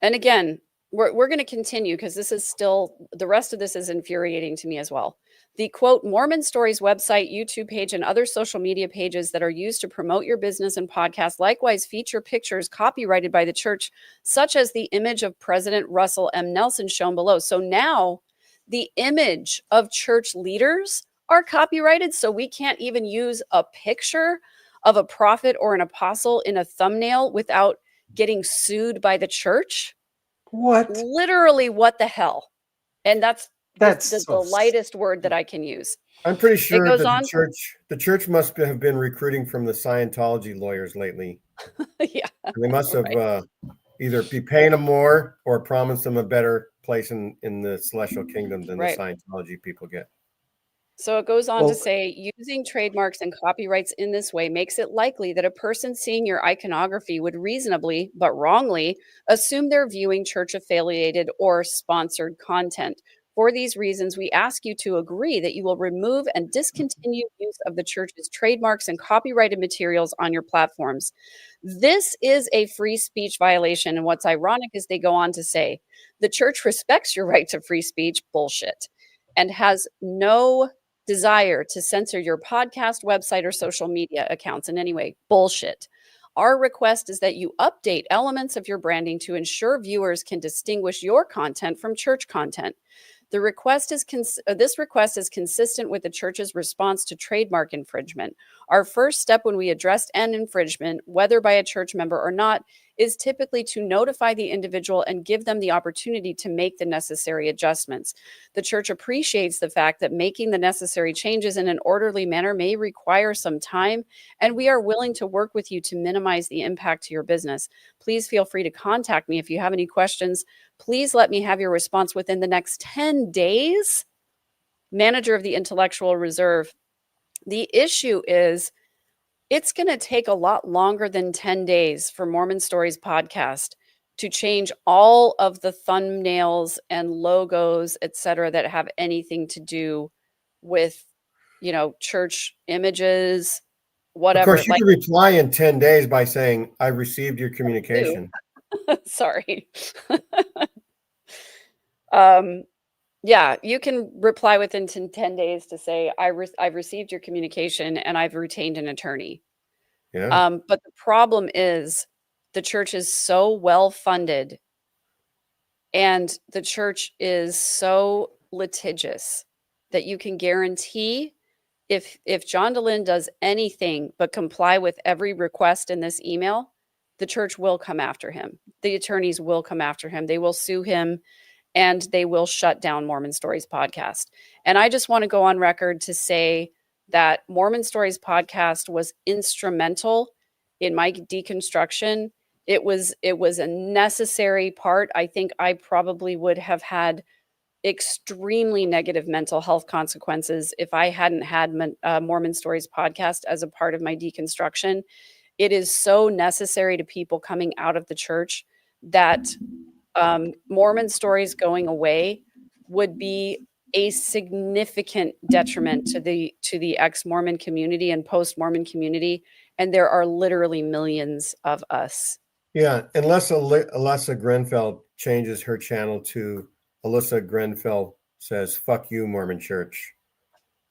And again, we're going to continue because this is still, the rest of this is infuriating to me as well. The quote, Mormon Stories website, YouTube page, and other social media pages that are used to promote your business and podcast likewise feature pictures copyrighted by the church, such as the image of President Russell M. Nelson shown below. So now the image of church leaders are copyrighted, so we can't even use a picture of a prophet or an apostle in a thumbnail without getting sued by the church. What? Literally, what the hell? And that's so the lightest word that I can use. I'm pretty sure that the church must have been recruiting from the Scientology lawyers lately. Yeah. And they must have either be paying them more or promised them a better place in the celestial kingdom than the Scientology people get. So it goes on to say, using trademarks and copyrights in this way makes it likely that a person seeing your iconography would reasonably, but wrongly, assume they're viewing church-affiliated or sponsored content. For these reasons, we ask you to agree that you will remove and discontinue use of the church's trademarks and copyrighted materials on your platforms. This is a free speech violation, and what's ironic is they go on to say, the church respects your right to free speech, bullshit, and has no desire to censor your podcast, website, or social media accounts in any way. Bullshit. Our request is that you update elements of your branding to ensure viewers can distinguish your content from church content. This request is consistent with the church's response to trademark infringement. Our first step when we address an infringement, whether by a church member or not, is typically to notify the individual and give them the opportunity to make the necessary adjustments. The church appreciates the fact that making the necessary changes in an orderly manner may require some time, and we are willing to work with you to minimize the impact to your business. Please feel free to contact me if you have any questions. Please let me have your response within the next 10 days. Manager of the Intellectual Reserve. The issue is It's going to take a lot longer than 10 days for Mormon Stories podcast to change all of the thumbnails and logos, etc., that have anything to do with, church images, whatever. Of course, you can reply in 10 days by saying, I received your communication. Sorry. Yeah, you can reply within 10 days to say, I've received your communication and I've retained an attorney. Yeah. But the problem is the church is so well funded and the church is so litigious that you can guarantee if John DeLynn does anything but comply with every request in this email, the church will come after him. The attorneys will come after him. They will sue him and they will shut down Mormon Stories podcast. And I just want to go on record to say that Mormon Stories podcast was instrumental in my deconstruction. It was a necessary part. I think I probably would have had extremely negative mental health consequences if I hadn't had Mormon Stories podcast as a part of my deconstruction. It is so necessary to people coming out of the church that Mormon Stories going away would be a significant detriment to the ex-Mormon community and post-Mormon community, and there are literally millions of us. Yeah, unless Alyssa Grenfell changes her channel to Alyssa Grenfell says "fuck you, Mormon Church."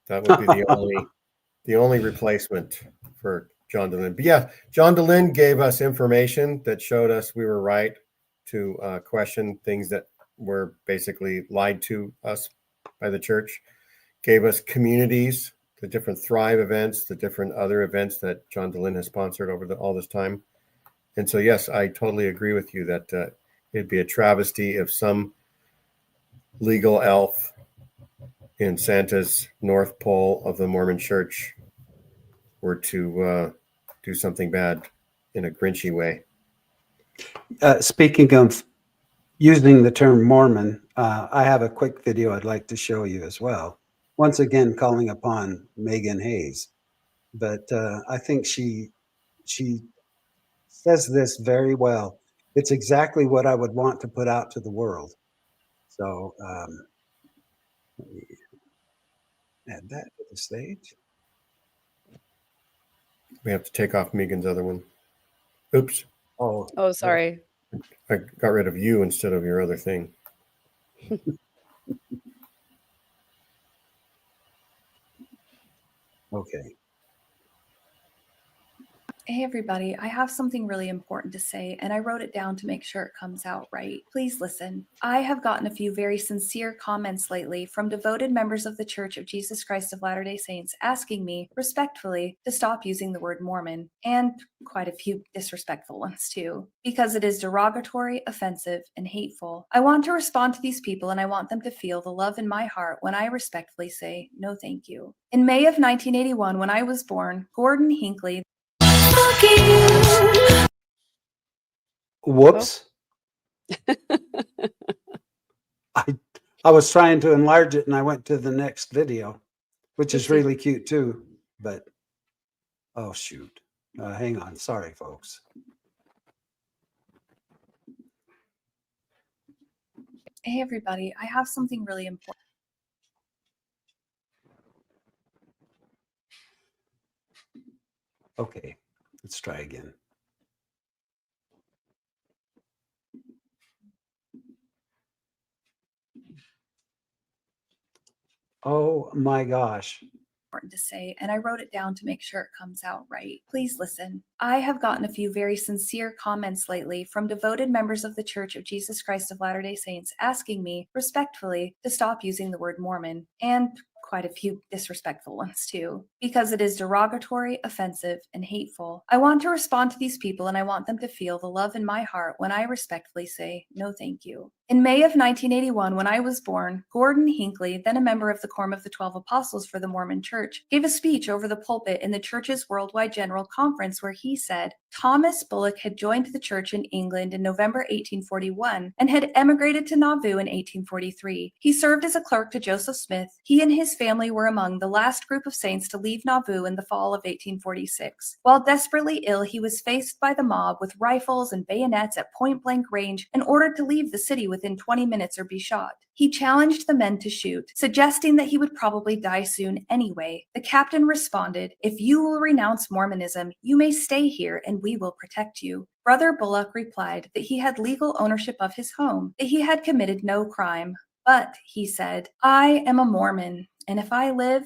That would be the only replacement for John DeLynn. But yeah, John DeLynn gave us information that showed us we were right to question things that were basically lied to us by the church. Gave us communities, the different Thrive events, the different other events that John DeLynn has sponsored over all this time. And so, yes, I totally agree with you that it'd be a travesty if some legal elf in Santa's North Pole of the Mormon Church were to do something bad in a Grinchy way. Speaking of using the term Mormon, I have a quick video I'd like to show you as well. Once again, calling upon Megan Hayes, but I think she says this very well. It's exactly what I would want to put out to the world. So let me add that to the stage. We have to take off Megan's other one. Oops. Oh, sorry. I got rid of you instead of your other thing. Okay. Hey everybody, I have something really important to say, and I wrote it down to make sure it comes out right. Please listen. I have gotten a few very sincere comments lately from devoted members of the Church of Jesus Christ of Latter-day Saints asking me, respectfully, to stop using the word Mormon, and quite a few disrespectful ones too, because it is derogatory, offensive, and hateful. I want to respond to these people, and I want them to feel the love in my heart when I respectfully say, no thank you. In May of 1981, when I was born, Gordon Hinckley, Whoops. I was trying to enlarge it and I went to the next video, which is really cute too, but oh shoot. Hang on. Sorry, folks. Hey everybody, I have something really important. Okay, let's try again. Oh my gosh. Important to say, and I wrote it down to make sure it comes out right. Please listen. I have gotten a few very sincere comments lately from devoted members of the Church of Jesus Christ of Latter-day Saints asking me, respectfully, to stop using the word Mormon, and quite a few disrespectful ones too, because it is derogatory, offensive, and hateful. I want to respond to these people, and I want them to feel the love in my heart when I respectfully say, no thank you. In May of 1981, when I was born, Gordon Hinckley, then a member of the Quorum of the 12 Apostles for the Mormon Church, gave a speech over the pulpit in the church's Worldwide General Conference where he said, Thomas Bullock had joined the church in England in November 1841 and had emigrated to Nauvoo in 1843. He served as a clerk to Joseph Smith. He and his family were among the last group of saints to leave Nauvoo in the fall of 1846. While desperately ill, he was faced by the mob with rifles and bayonets at point-blank range and ordered to leave the city within 20 minutes or be shot. He challenged the men to shoot, suggesting that he would probably die soon anyway. The captain responded, "If you will renounce Mormonism, you may stay here and we will protect you." Brother Bullock replied that he had legal ownership of his home, that he had committed no crime. But, he said, "I am a Mormon, and if I live,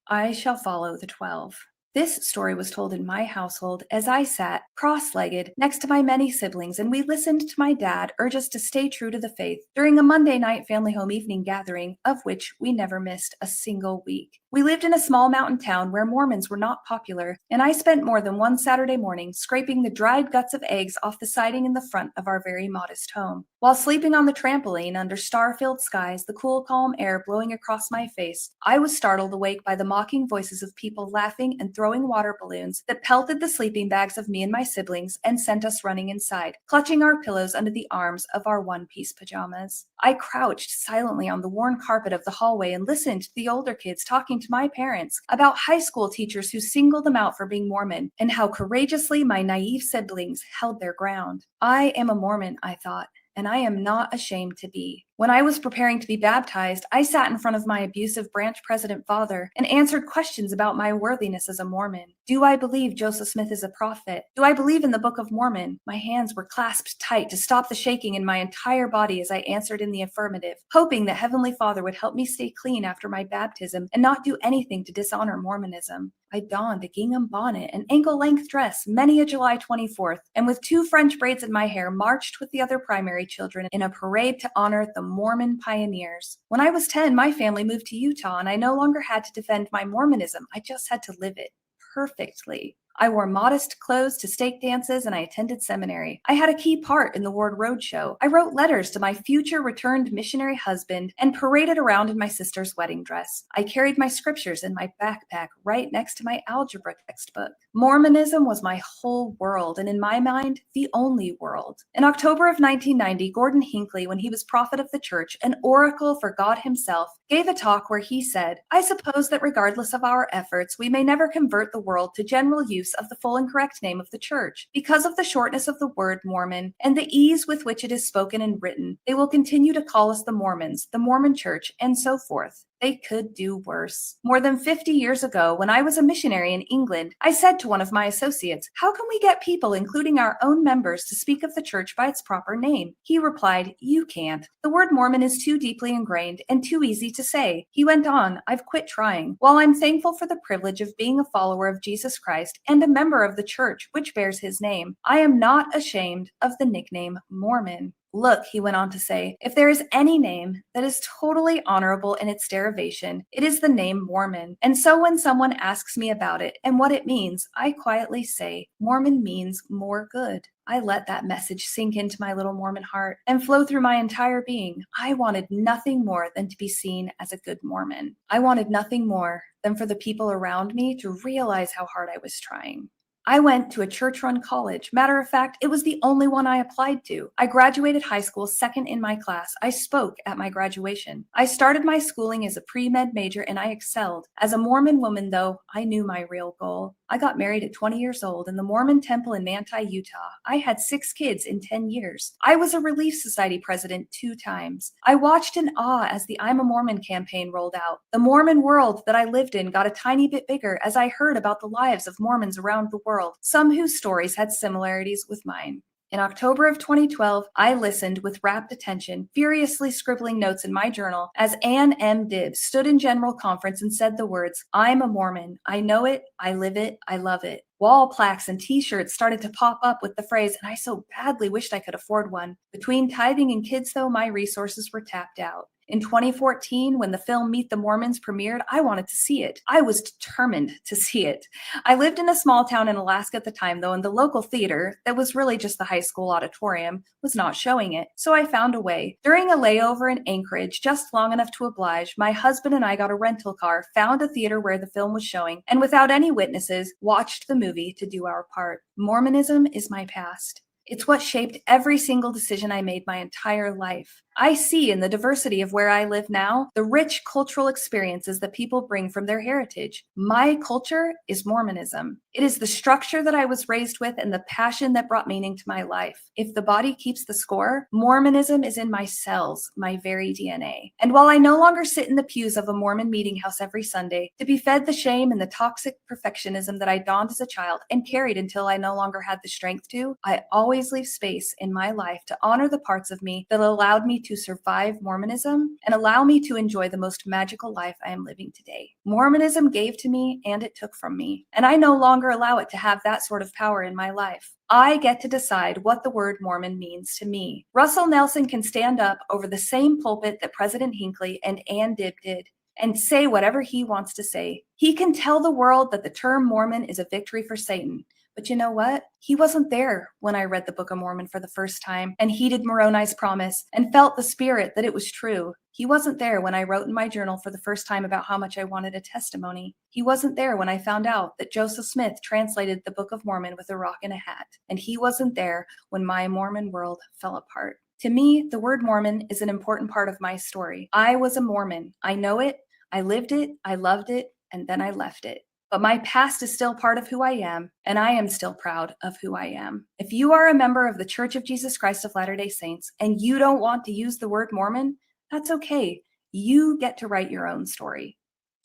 I shall follow the 12. This story was told in my household as I sat cross-legged next to my many siblings, and we listened to my dad urge us to stay true to the faith during a Monday night family home evening gathering, of which we never missed a single week. We lived in a small mountain town where Mormons were not popular, and I spent more than one Saturday morning scraping the dried guts of eggs off the siding in the front of our very modest home. While sleeping on the trampoline under star-filled skies, the cool, calm air blowing across my face, I was startled awake by the mocking voices of people laughing and throwing water balloons that pelted the sleeping bags of me and my siblings and sent us running inside, clutching our pillows under the arms of our one-piece pajamas. I crouched silently on the worn carpet of the hallway and listened to the older kids talking to my parents about high school teachers who singled them out for being Mormon and how courageously my naive siblings held their ground. I am a Mormon, I thought, and I am not ashamed to be. When I was preparing to be baptized, I sat in front of my abusive branch president father and answered questions about my worthiness as a Mormon. Do I believe Joseph Smith is a prophet? Do I believe in the Book of Mormon? My hands were clasped tight to stop the shaking in my entire body as I answered in the affirmative, hoping that Heavenly Father would help me stay clean after my baptism and not do anything to dishonor Mormonism. I donned a gingham bonnet, an ankle-length dress, many a July 24th, and with 2 French braids in my hair, marched with the other primary children in a parade to honor the Mormon pioneers. When I was 10, my family moved to Utah, and I no longer had to defend my Mormonism. I just had to live it perfectly. I wore modest clothes to stake dances, and I attended seminary. I had a key part in the Ward Roadshow. I wrote letters to my future returned missionary husband and paraded around in my sister's wedding dress. I carried my scriptures in my backpack right next to my algebra textbook. Mormonism was my whole world, and in my mind, the only world. In October of 1990, Gordon Hinckley, when he was prophet of the church, an oracle for God himself, gave a talk where he said, "I suppose that regardless of our efforts, we may never convert the world to general use of the full and correct name of the church. Because of the shortness of the word Mormon and the ease with which it is spoken and written, they will continue to call us the Mormons, the Mormon Church, and so forth. They could do worse." More than 50 years ago, when I was a missionary in England, I said to one of my associates, "How can we get people, including our own members, to speak of the church by its proper name?" He replied, "You can't. The word Mormon is too deeply ingrained and too easy to say." He went on, "I've quit trying. While I'm thankful for the privilege of being a follower of Jesus Christ and a member of the church which bears his name, I am not ashamed of the nickname Mormon. Look," he went on to say, "if there is any name that is totally honorable in its derivation, it is the name Mormon. And so when someone asks me about it and what it means, I quietly say, Mormon means more good." I let that message sink into my little Mormon heart and flow through my entire being. I wanted nothing more than to be seen as a good Mormon. I wanted nothing more than for the people around me to realize how hard I was trying. I went to a church-run college. Matter of fact, it was the only one I applied to. I graduated high school second in my class. I spoke at my graduation. I started my schooling as a pre-med major, and I excelled. As a Mormon woman, though, I knew my real goal. I got married at 20 years old in the Mormon temple in Manti, Utah. I had 6 kids in 10 years. I was a Relief Society president 2 times. I watched in awe as the I'm a Mormon campaign rolled out. The Mormon world that I lived in got a tiny bit bigger as I heard about the lives of Mormons around the world, some whose stories had similarities with mine. In October of 2012, I listened with rapt attention, furiously scribbling notes in my journal, as Ann M. Dibbs stood in general conference and said the words, "I'm a Mormon. I know it, I live it, I love it." Wall plaques and t-shirts started to pop up with the phrase, and I so badly wished I could afford one. Between tithing and kids, though, my resources were tapped out. In 2014, when the film Meet the Mormons premiered, I wanted to see it. I was determined to see it. I lived in a small town in Alaska at the time, though, and the local theater, that was really just the high school auditorium, was not showing it. So I found a way. During a layover in Anchorage, just long enough to oblige, my husband and I got a rental car, found a theater where the film was showing, and without any witnesses, watched the movie to do our part. Mormonism is my past. It's what shaped every single decision I made my entire life. I see in the diversity of where I live now the rich cultural experiences that people bring from their heritage. My culture is Mormonism. It is the structure that I was raised with and the passion that brought meaning to my life. If the body keeps the score, Mormonism is in my cells, my very DNA. And while I no longer sit in the pews of a Mormon meeting house every Sunday to be fed the shame and the toxic perfectionism that I donned as a child and carried until I no longer had the strength to, I always leave space in my life to honor the parts of me that allowed me to survive Mormonism and allow me to enjoy the most magical life I am living today. Mormonism gave to me and it took from me, and I no longer allow it to have that sort of power in my life. I get to decide what the word Mormon means to me. Russell Nelson can stand up over the same pulpit that President Hinckley and Ann Dibb did and say whatever he wants to say. He can tell the world that the term Mormon is a victory for Satan. But you know what? He wasn't there when I read the Book of Mormon for the first time and heeded Moroni's promise and felt the spirit that it was true. He wasn't there when I wrote in my journal for the first time about how much I wanted a testimony. He wasn't there when I found out that Joseph Smith translated the Book of Mormon with a rock and a hat. And he wasn't there when my Mormon world fell apart. To me, the word Mormon is an important part of my story. I was a Mormon. I know it, I lived it, I loved it, and then I left it. But my past is still part of who I am, and I am still proud of who I am. If you are a member of the Church of Jesus Christ of Latter-day Saints and you don't want to use the word Mormon, that's okay. You get to write your own story,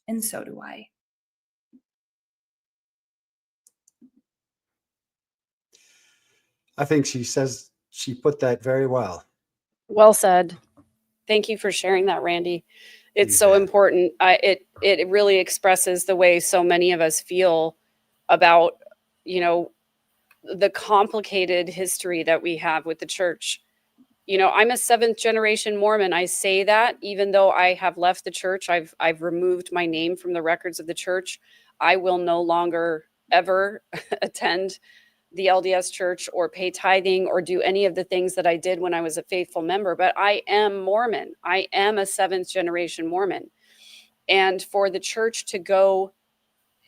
and so do I. I think she put that very well. Well said. Thank you for sharing that, Randy. It's so important. It really expresses the way so many of us feel about, the complicated history that we have with the church. I'm a 7th generation Mormon. I say that even though I have left the church, I've removed my name from the records of the church. I will no longer ever attend the LDS church or pay tithing or do any of the things that I did when I was a faithful member, but I am Mormon. I am a 7th generation Mormon. And for the church to go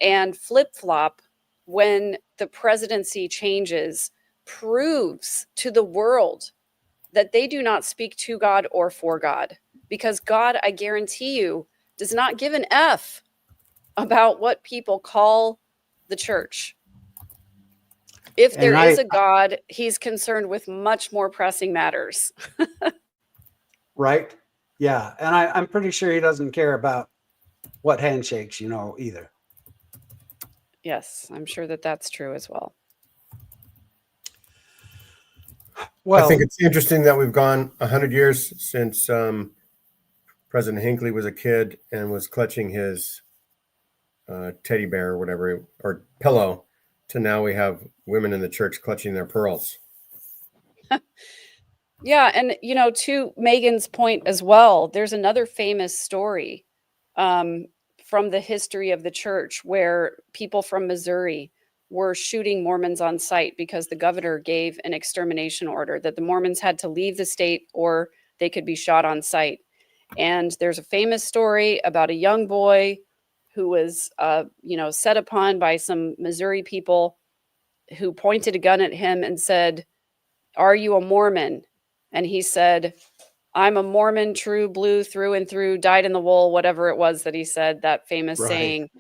and flip-flop when the presidency changes proves to the world that they do not speak to God or for God, because God, I guarantee you, does not give an F about what people call the church. If there is a God, he's concerned with much more pressing matters. Right? Yeah. And I'm pretty sure he doesn't care about what handshakes, either. Yes, I'm sure that that's true as well. Well, I think it's interesting that we've gone 100 years since President Hinckley was a kid and was clutching his teddy bear or whatever, or pillow, to now we have women in the church clutching their pearls. Yeah. And, to Megan's point as well, there's another famous story from the history of the church where people from Missouri were shooting Mormons on sight because the governor gave an extermination order that the Mormons had to leave the state or they could be shot on sight. And there's a famous story about a young boy who was, set upon by some Missouri people who pointed a gun at him and said, "Are you a Mormon?" And he said, "I'm a Mormon, true blue through and through, dyed in the wool," whatever it was that he said, that famous saying.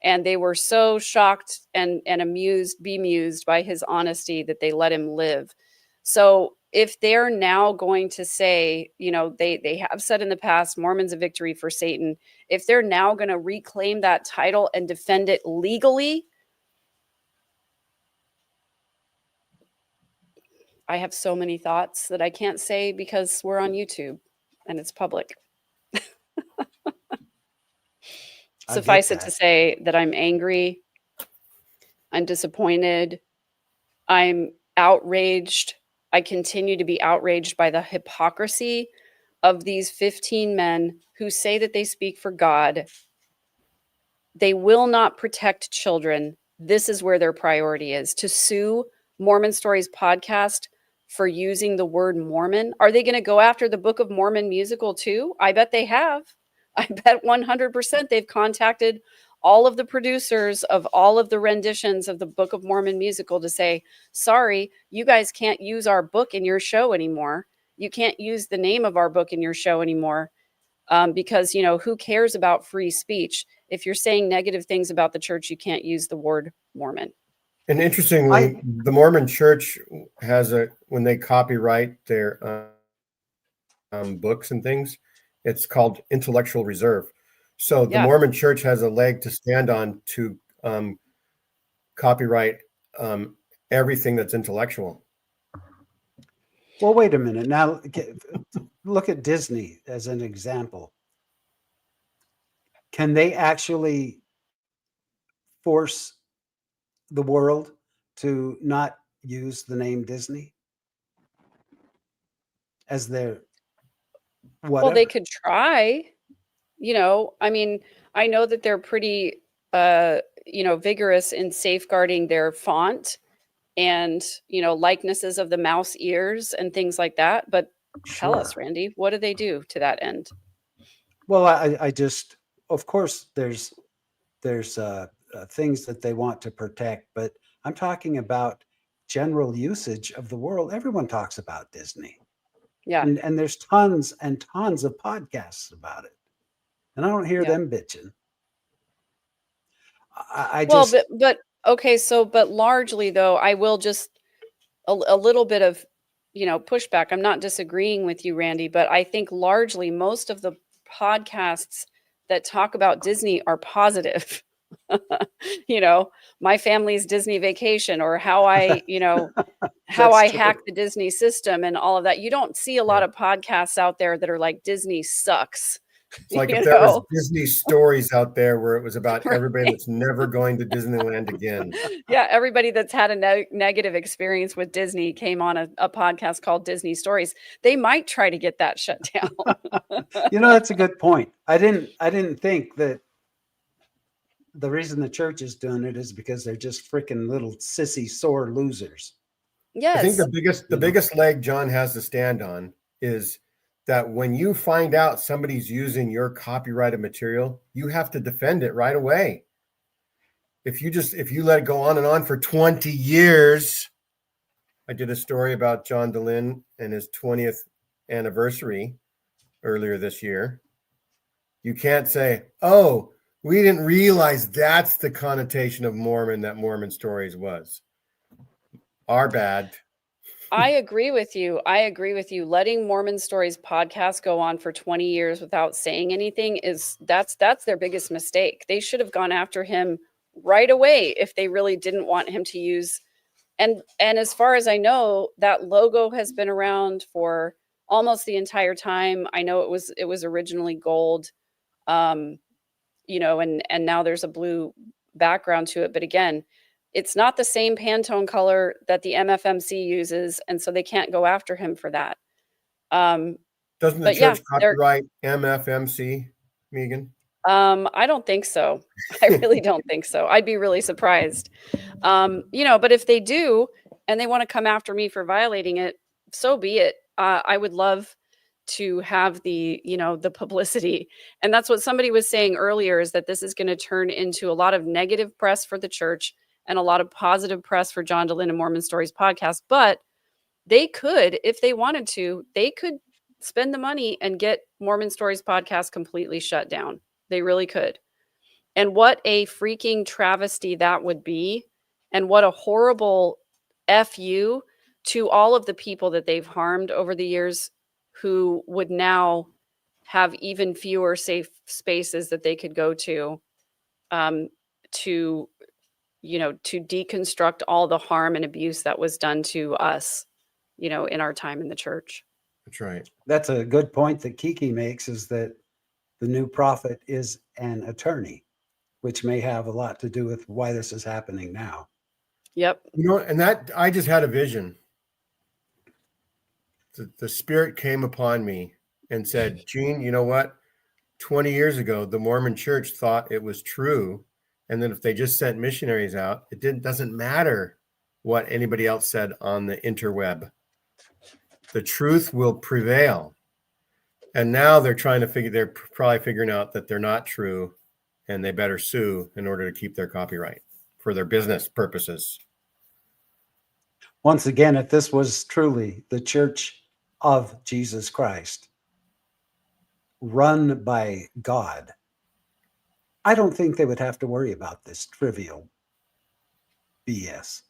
And they were so shocked and bemused by his honesty that they let him live. So if they're now going to say, they have said in the past, Mormon's a victory for Satan. If they're now going to reclaim that title and defend it legally, I have so many thoughts that I can't say because we're on YouTube and it's public. Suffice it to say that I'm angry, I'm disappointed, I'm outraged. I continue to be outraged by the hypocrisy of these 15 men who say that they speak for God. They will not protect children. This is where their priority is, to sue Mormon Stories podcast for using the word Mormon. Are they going to go after the Book of Mormon musical too? I bet they have. I bet 100% they've contacted all of the producers of all of the renditions of the Book of Mormon musical to say, sorry, you guys can't use our book in your show anymore. You can't use the name of our book in your show anymore. Because, you know, who cares about free speech? If you're saying negative things about the church, you can't use the word Mormon. And interestingly, the Mormon Church has when they copyright their books and things, it's called intellectual reserve. So the Mormon Church has a leg to stand on to copyright everything that's intellectual. Well, wait a minute. Now, look at Disney as an example. Can they actually force the world to not use the name Disney as their whatever? Well, they could try. You know, I mean, I know that they're pretty, vigorous in safeguarding their font and, likenesses of the mouse ears and things like that. But tell us, Randy, what do they do to that end? Well, I just, of course, there's things that they want to protect, but I'm talking about general usage of the world. Everyone talks about Disney. Yeah. And there's tons and tons of podcasts about it. And I don't hear them bitching. But okay, but largely though, I will just a little bit of, pushback. I'm not disagreeing with you, Randy, but I think largely most of the podcasts that talk about Disney are positive. My family's Disney vacation, or how I, how I hack the Disney system and all of that. You don't see a lot of podcasts out there that are like, Disney sucks. It's like if there was Disney Stories out there where it was about everybody that's never going to Disneyland again. Yeah, everybody that's had a negative experience with Disney came on a podcast called Disney Stories. They might try to get that shut down. That's a good point. I didn't think that the reason the church is doing it is because they're just freaking little sissy sore losers. Yes. I think the biggest leg John has to stand on is that when you find out somebody's using your copyrighted material, you have to defend it right away. If you let it go on and on for 20 years, I did a story about John DeLynn and his 20th anniversary earlier this year. You can't say, oh, we didn't realize that's the connotation of Mormon that Mormon Stories was. Our bad. I agree with you. Letting Mormon Stories podcast go on for 20 years without saying anything that's their biggest mistake. They should have gone after him right away if they really didn't want him to use. And as far as I know, that logo has been around for almost the entire time. I know it was originally gold, and now there's a blue background to it. But again, it's not the same Pantone color that the MFMC uses, and so they can't go after him for that. Doesn't the church copyright MFMC, Megan? I don't think so. I really don't think so. I'd be really surprised. But if they do, and they want to come after me for violating it, so be it. I would love to have the publicity. And that's what somebody was saying earlier, is that this is going to turn into a lot of negative press for the church and a lot of positive press for John DeLynn and Mormon Stories podcast. But they could, if they wanted to, they could spend the money and get Mormon Stories podcast completely shut down. They really could. And what a freaking travesty that would be. And what a horrible FU to all of the people that they've harmed over the years, who would now have even fewer safe spaces that they could go to deconstruct all the harm and abuse that was done to us, in our time in the church. That's right. That's a good point that Kiki makes, is that the new prophet is an attorney, which may have a lot to do with why this is happening now. Yep. And that I just had a vision. The Spirit came upon me and said, Gene, you know what? 20 years ago, the Mormon church thought it was true. And then if they just sent missionaries out, doesn't matter what anybody else said on the interweb. The truth will prevail. And now they're probably figuring out that they're not true and they better sue in order to keep their copyright for their business purposes. Once again, if this was truly the Church of Jesus Christ, run by God, I don't think they would have to worry about this trivial BS.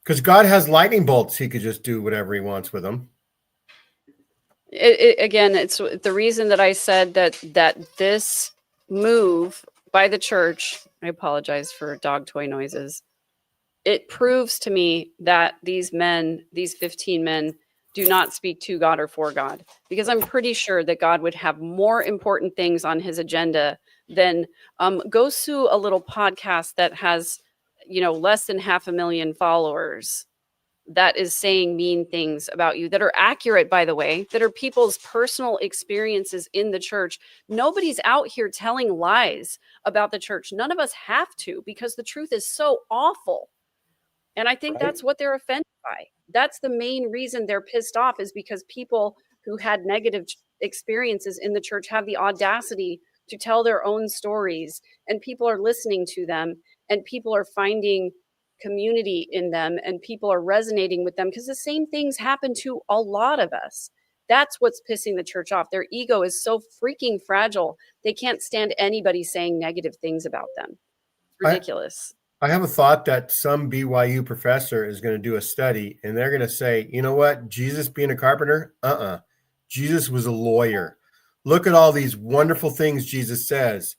Because God has lightning bolts. He could just do whatever he wants with them. Again, it's the reason that I said that this move by the church, I apologize for dog toy noises. It proves to me that these 15 men, do not speak to God or for God, because I'm pretty sure that God would have more important things on his agenda than go sue a little podcast that has, less than 500,000 followers that is saying mean things about you, that are accurate, by the way, that are people's personal experiences in the church. Nobody's out here telling lies about the church. None of us have to, because the truth is so awful. And I think that's what they're offended by. That's the main reason they're pissed off, is because people who had negative experiences in the church have the audacity to tell their own stories, and people are listening to them, and people are finding community in them, and people are resonating with them, because the same things happen to a lot of us. That's what's pissing the church off. Their ego is so freaking fragile. They can't stand anybody saying negative things about them. It's ridiculous. I have a thought that some BYU professor is going to do a study, and they're going to say, you know what? Jesus being a carpenter? Jesus was a lawyer. Look at all these wonderful things Jesus says.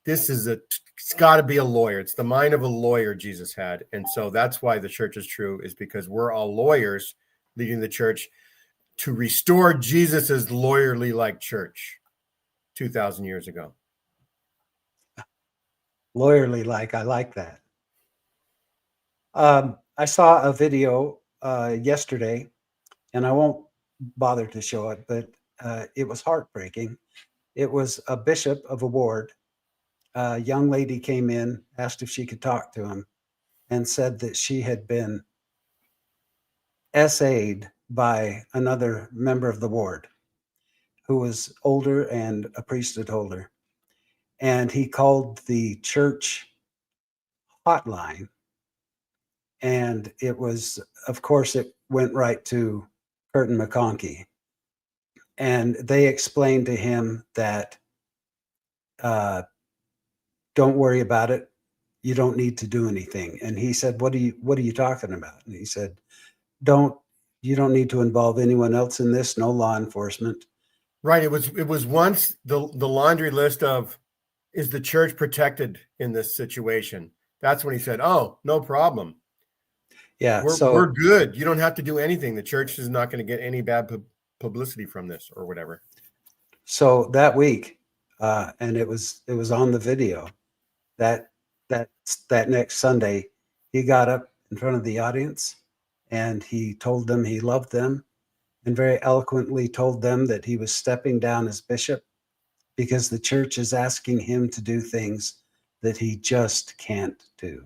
It's got to be a lawyer. It's the mind of a lawyer Jesus had. And so that's why the church is true, is because we're all lawyers leading the church to restore Jesus's lawyerly like church 2,000 years ago. Lawyerly like, I like that. I saw a video yesterday, and I won't bother to show it, but it was heartbreaking. It was a bishop of a ward. A young lady came in, asked if she could talk to him, and said that she had been SA'd by another member of the ward who was older and a priesthood holder. And he called the church hotline. And it was, of course, it went right to Curtin McConkie. And they explained to him that, don't worry about it. You don't need to do anything. And he said, what are you talking about? And he said, you don't need to involve anyone else in this. No law enforcement. Right. It was once the laundry list of, is the church protected in this situation? That's when he said, oh, no problem. Yeah. We're good. You don't have to do anything. The church is not going to get any bad publicity from this or whatever. So that week, and it was on the video, that next Sunday, he got up in front of the audience and he told them he loved them, and very eloquently told them that he was stepping down as bishop because the church is asking him to do things that he just can't do.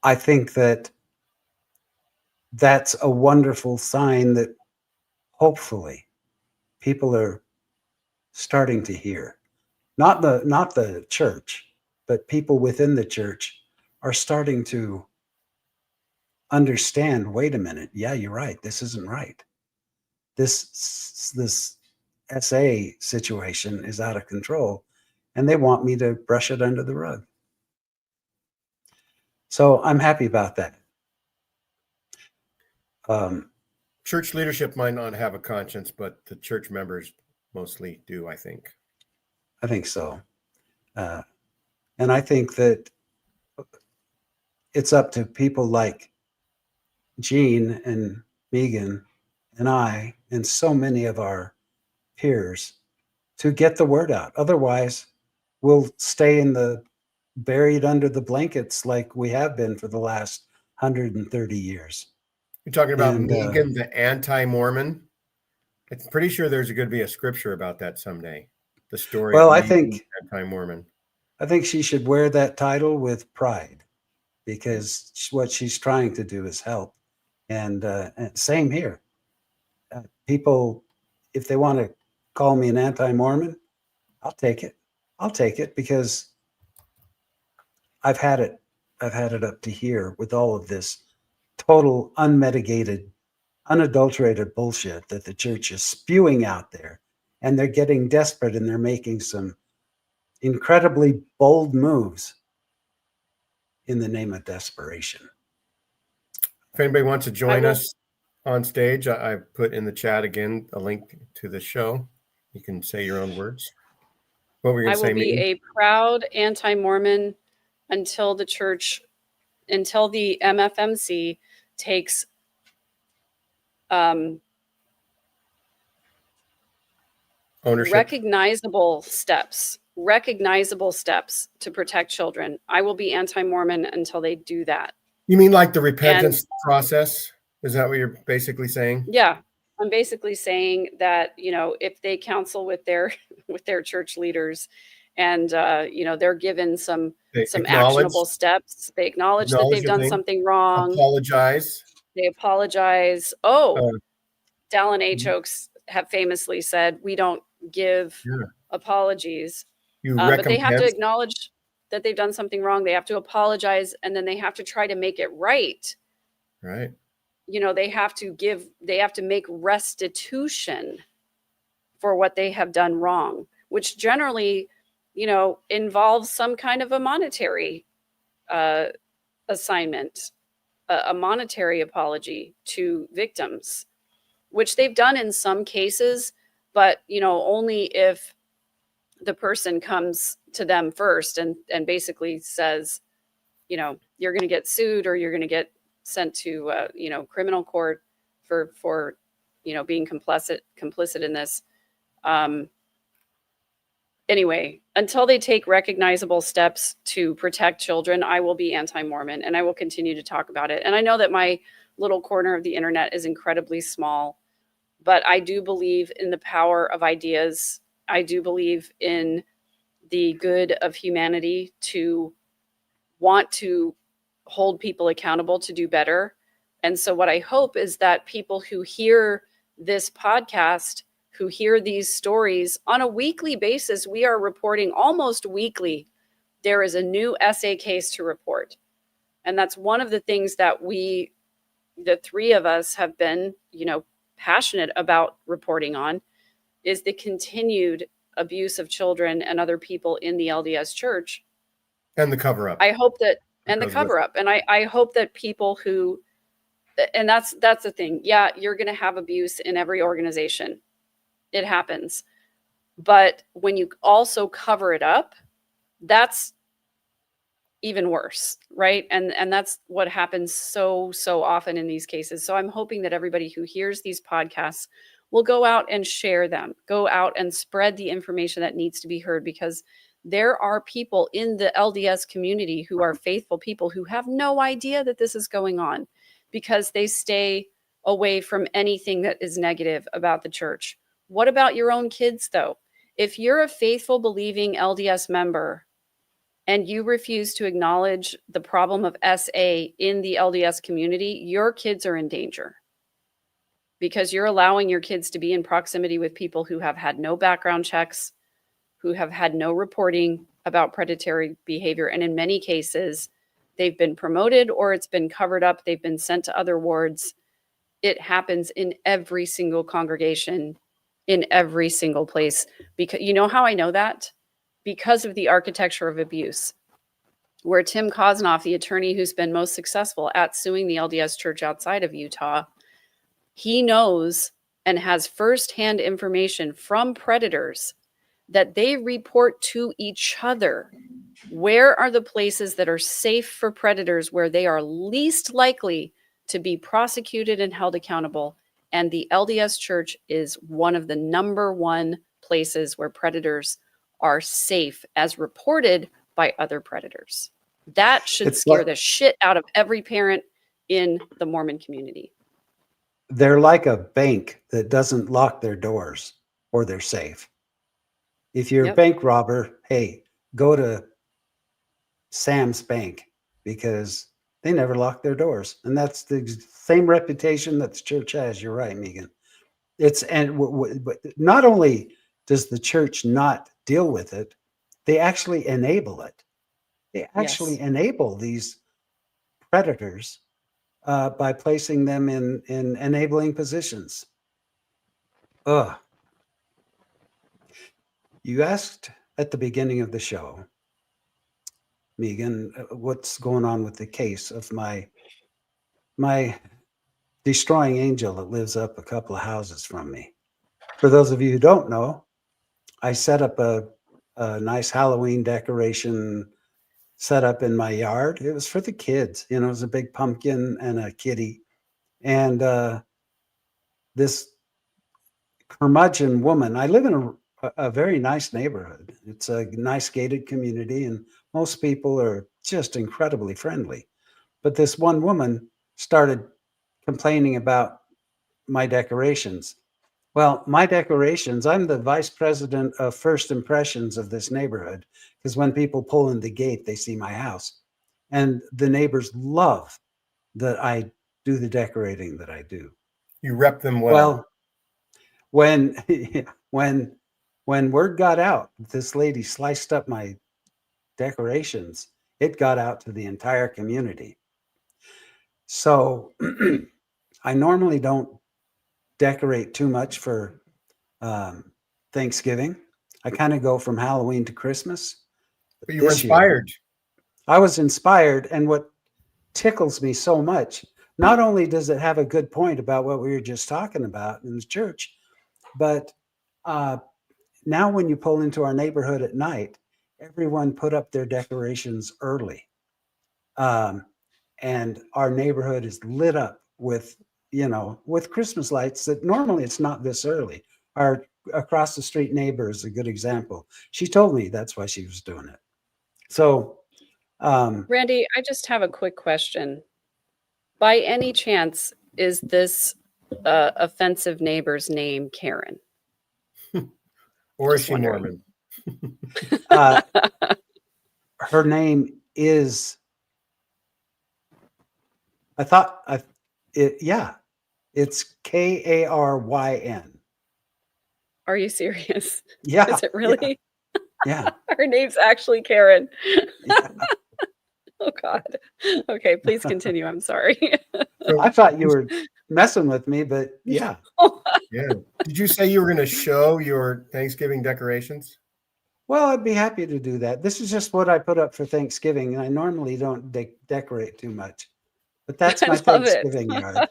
I think that that's a wonderful sign that hopefully people are starting to hear. Not the church, but people within the church are starting to understand, wait a minute, yeah, you're right, this isn't right. This SA situation is out of control, and they want me to brush it under the rug. So I'm happy about that. Church leadership might not have a conscience, but the church members mostly do, I think. I think so. And I think that it's up to people like Gene and Megan and I and so many of our peers to get the word out. Otherwise, we'll stay buried under the blankets like we have been for the last 130 years. You're talking about And, Megan, the anti-Mormon. I'm pretty sure there's going to be a scripture about that someday. The story Well, of I Megan, think anti-Mormon. she should wear that title with pride, because what she's trying to do is help. And same here. People, if they want to call me an anti-Mormon, I'll take it. I'll take it, because I've had it. I've had it up to here with all of this total unmitigated, unadulterated bullshit that the church is spewing out there. And they're getting desperate, and they're making some incredibly bold moves in the name of desperation. If anybody wants to join will- us on stage, I put in the chat again a link to the show. You can say your own words. What were you I going to say, will be Megan? a proud anti-Mormon until the MFMC takes Ownership. recognizable steps to protect children. I will be anti-Mormon until they do that. You mean like the repentance process? Is that what you're basically saying? Yeah, I'm basically saying that, if they counsel with their church leaders, and they're given some actionable steps, they acknowledge that they've done something wrong, apologize. they apologize. Dallin H. Oaks have famously said, we don't give apologies, but they have to acknowledge that they've done something wrong. They have to apologize, and then they have to try to make it right. Right. They have to make restitution for what they have done wrong, which generally, involves some kind of a monetary assignment, a monetary apology to victims, which they've done in some cases, but, only if the person comes to them first and basically says, you're going to get sued, or you're going to get sent to, criminal court for being complicit in this. Anyway, until they take recognizable steps to protect children, I will be anti-Mormon, and I will continue to talk about it. And I know that my little corner of the internet is incredibly small, but I do believe in the power of ideas. I do believe in the good of humanity to want to hold people accountable to do better. And so what I hope is that people who hear this podcast, who hear these stories on a weekly basis, we are reporting almost weekly, there is a new SA case to report. And that's one of the things that the three of us have been, passionate about reporting on, is the continued abuse of children and other people in the LDS church. And the cover-up. I hope that, and the cover-up. And I hope that people who, and that's the thing. Yeah, you're going to have abuse in every organization. It happens. But when you also cover it up, that's even worse, right? And that's what happens so often in these cases. So I'm hoping that everybody who hears these podcasts will go out and share them, go out and spread the information that needs to be heard, because there are people in the LDS community who are faithful people who have no idea that this is going on, because they stay away from anything that is negative about the church. What about your own kids, though? If you're a faithful, believing LDS member and you refuse to acknowledge the problem of SA in the LDS community, your kids are in danger, because you're allowing your kids to be in proximity with people who have had no background checks, who have had no reporting about predatory behavior. And in many cases, they've been promoted, or it's been covered up. They've been sent to other wards. It happens in every single congregation, in every single place. Because you know how I know that? Because of the architecture of abuse, where Tim Kosnoff, the attorney who's been most successful at suing the LDS church outside of Utah, he knows and has firsthand information from predators that they report to each other. Where are the places that are safe for predators, where they are least likely to be prosecuted and held accountable? And the LDS church is one of the number one places where predators are safe, as reported by other predators. That should scare the shit out of every parent in the Mormon community. they're like a bank that doesn't lock their doors or their safe. If you're a Yep. bank robber, hey, go to Sam's Bank because they never lock their doors. And that's the same reputation that the church has. You're right, Megan. It's but not only does the church not deal with it, they actually enable it. They actually Yes. enable these predators by placing them in enabling positions. Ugh. You asked at the beginning of the show, Megan, what's going on with the case of my destroying angel that lives up a couple of houses from me. For those of you who don't know, I set up a nice Halloween decoration set up in my yard. It was for the kids. You know, it was a big pumpkin and a kitty. And this curmudgeon woman, I live in a very nice neighborhood. It's a nice gated community, and most people are just incredibly friendly. But this one woman started complaining about my decorations. Well, my decorations, I'm the vice president of first impressions of this neighborhood, because when people pull in the gate, they see my house. And the neighbors love that I do the decorating that I do. You rep them well. Well, when when word got out, this lady sliced up my decorations, it got out to the entire community. So I normally don't decorate too much for Thanksgiving. I kind of go from Halloween to Christmas. But you were This year, inspired. I was inspired, and what tickles me so much, not only does it have a good point about what we were just talking about in the church, but now when you pull into our neighborhood at night, everyone put up their decorations early. And our neighborhood is lit up with, with Christmas lights that normally it's not this early. Our across the street neighbor is a good example. She told me that's why she was doing it. So, Randy, I just have a quick question. By any chance, is this offensive neighbor's name Karen? Or is Just she wondering. Mormon? her name is, it's Karyn. Are you serious? Yeah. Is it really? Yeah. Her name's actually Karen. Yeah. Oh God. Okay, please continue. I'm sorry. I thought you were messing with me, but yeah. Yeah. Did you say you were going to show your Thanksgiving decorations? Well, I'd be happy to do that. This is just what I put up for Thanksgiving, and I normally don't decorate too much, but that's my I love it. Thanksgiving yard.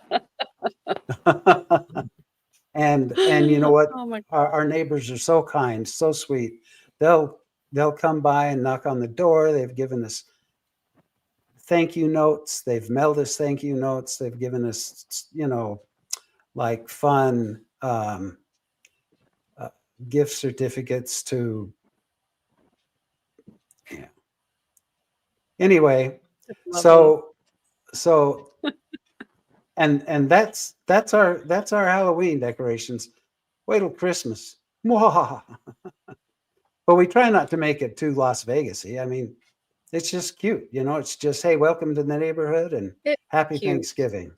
and you know what? Oh my Our neighbors are so kind, so sweet. They'll come by and knock on the door. They've given us thank you notes. They've mailed us thank you notes. They've given us, like fun gift certificates to. Yeah. Anyway, lovely. so and that's our Halloween decorations. Wait till Christmas. But we try not to make it too Las Vegas-y. I mean, it's just cute, it's just, hey, welcome to the neighborhood and It's happy cute. Thanksgiving.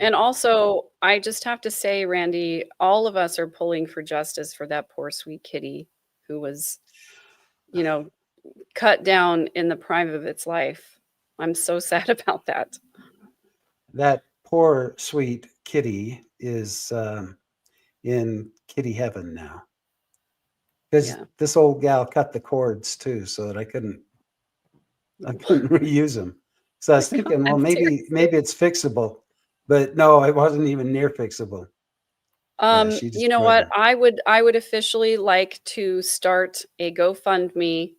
And also, I just have to say, Randy, all of us are pulling for justice for that poor sweet kitty who was, cut down in the prime of its life. I'm so sad about that. That poor sweet kitty is in kitty heaven now. Because this old gal cut the cords too, so that I couldn't reuse them. So I was thinking, well, maybe it's fixable, but no, it wasn't even near fixable. You know what? I would officially like to start a GoFundMe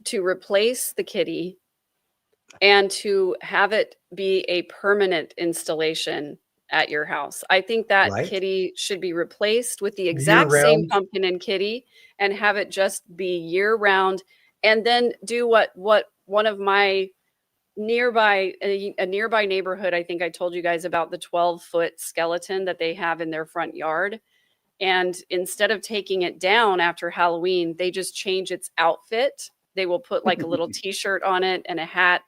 to replace the kitty and to have it be a permanent installation at your house. I think that kitty should be replaced with the exact same pumpkin and kitty and have it just be year round, and then do what one of my nearby a nearby neighborhood, I think I told you guys about the 12-foot skeleton that they have in their front yard. And instead of taking it down after Halloween, they just change its outfit. They will put like a little t-shirt on it and a hat.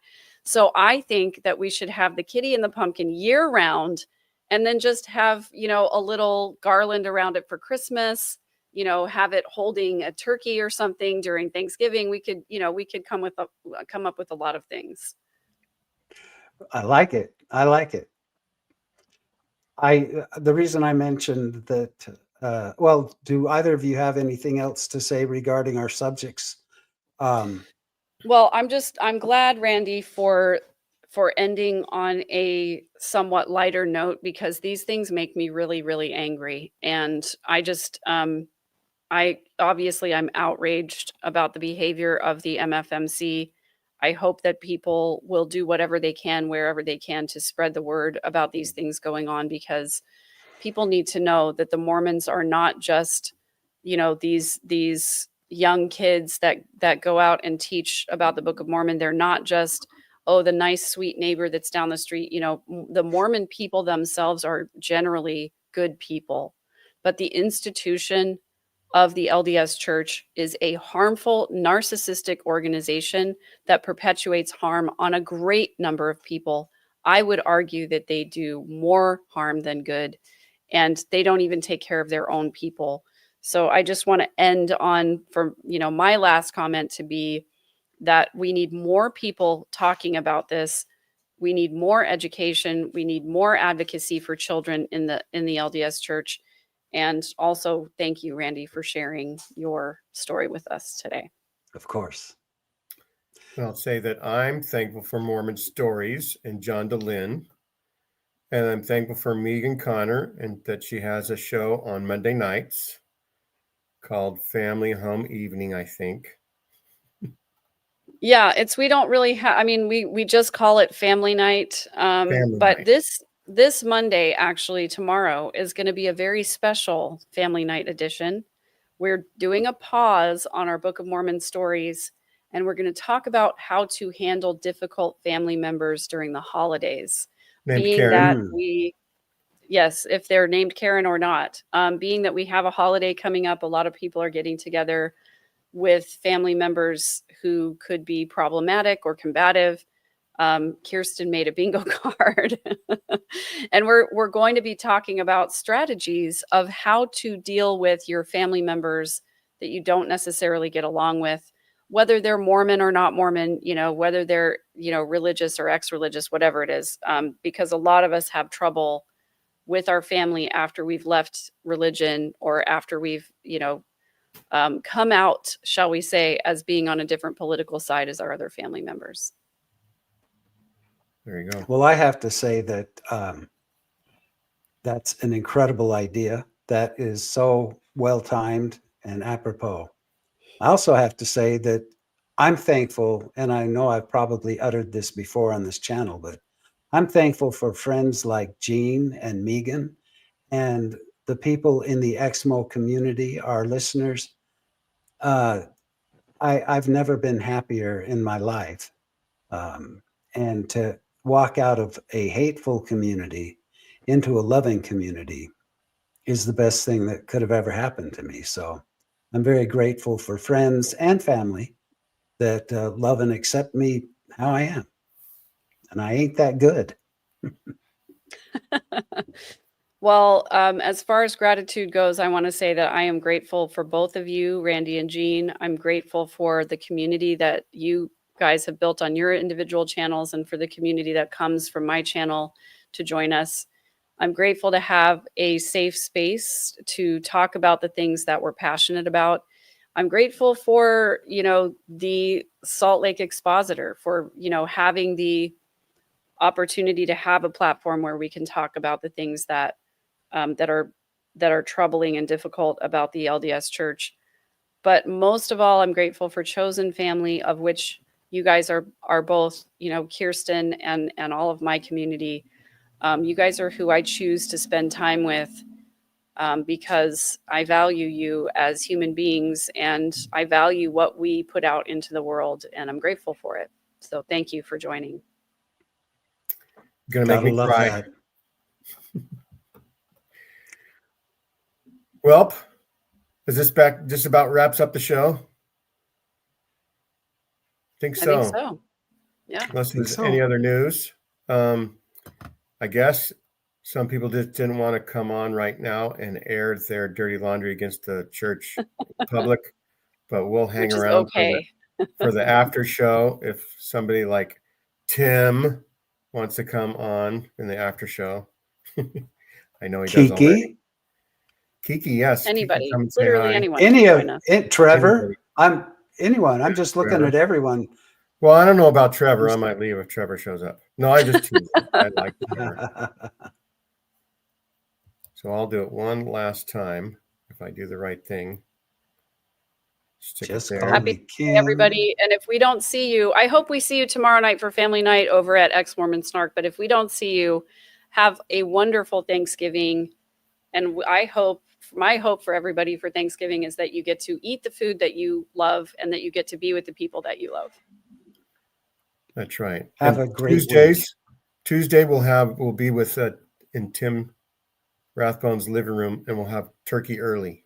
So I think that we should have the kitty and the pumpkin year round, and then just have, a little garland around it for Christmas, have it holding a turkey or something during Thanksgiving. We could come up with a lot of things. I like it. I like it. The reason I mentioned that, well, do either of you have anything else to say regarding our subjects? Well, I'm glad, Randy, for ending on a somewhat lighter note, because these things make me really, really angry. And I just, I'm outraged about the behavior of the MFMC. I hope that people will do whatever they can, wherever they can, to spread the word about these things going on, because people need to know that the Mormons are not just, these young kids that go out and teach about the Book of Mormon. They're not just, the nice, sweet neighbor that's down the street. The Mormon people themselves are generally good people, but the institution of the LDS Church is a harmful, narcissistic organization that perpetuates harm on a great number of people. I would argue that they do more harm than good, and they don't even take care of their own people. So I just want to end on, my last comment to be that we need more people talking about this. We need more education. We need more advocacy for children in the LDS Church. And also, thank you, Randy, for sharing your story with us today. Of course. I'll say that I'm thankful for Mormon Stories and John DeLynn. And I'm thankful for Megan Connor, and that she has a show on Monday nights called Family Home Evening, I think. Yeah, we don't really have, we just call it Family Night. But this Monday, actually, tomorrow, is going to be a very special Family Night edition. We're doing a pause on our Book of Mormon Stories, and we're going to talk about how to handle difficult family members during the holidays. Named being Karen. that yes, if they're named Karen or not, being that we have a holiday coming up, a lot of people are getting together with family members who could be problematic or combative. Kirsten made a bingo card and we're going to be talking about strategies of how to deal with your family members that you don't necessarily get along with, whether they're Mormon or not Mormon, whether they're, religious or ex-religious, whatever it is, because a lot of us have trouble with our family after we've left religion, or after we've, come out, shall we say, as being on a different political side as our other family members. There you go. Well, I have to say that that's an incredible idea. That is so well timed and apropos. I also have to say that I'm thankful, and I know I've probably uttered this before on this channel, but I'm thankful for friends like Jean and Megan and the people in the Exmo community, our listeners. I've never been happier in my life. And to walk out of a hateful community into a loving community is the best thing that could have ever happened to me. So I'm very grateful for friends and family that love and accept me how I am. And I ain't that good. Well, as far as gratitude goes, I want to say that I am grateful for both of you, Randy and Jean. I'm grateful for the community that you guys have built on your individual channels, and for the community that comes from my channel to join us. I'm grateful to have a safe space to talk about the things that we're passionate about. I'm grateful for, the Salt Lake Expositor, for, having the opportunity to have a platform where we can talk about the things that that are troubling and difficult about the LDS Church. But most of all, I'm grateful for Chosen Family, of which you guys are both, Kirsten and all of my community. You guys are who I choose to spend time with, because I value you as human beings, and I value what we put out into the world, and I'm grateful for it. So thank you for joining. Gonna make me love cry. that. Well, is this back just about wraps up the show? I think I think so. so. Yeah. Unless there's so. any other news. I guess some people just didn't want to come on right now and air their dirty laundry against the church public, but we'll hang Which is around okay. for the after show. If somebody like Tim wants to come on in the after show. I know he does already. Kiki, Kiki, yes. Anybody, Kiki, come and say literally hi. anyone. any can of join us. it, Trevor. Anybody. I'm just looking Trevor. at everyone. Well, I don't know about Trevor. I might leave if Trevor shows up. No, I just tease him. I like Trevor. So I'll do it one last time if I do the right thing. Stick Just it there. call Happy me Kim. everybody. And if we don't see you, I hope we see you tomorrow night for family night over at Ex Mormon Snark. But if we don't see you, have a wonderful Thanksgiving. And my hope for everybody for Thanksgiving is that you get to eat the food that you love and that you get to be with the people that you love. That's right. Have And a great week. Tuesday we'll be with in Tim Rathbone's living room, and we'll have turkey early.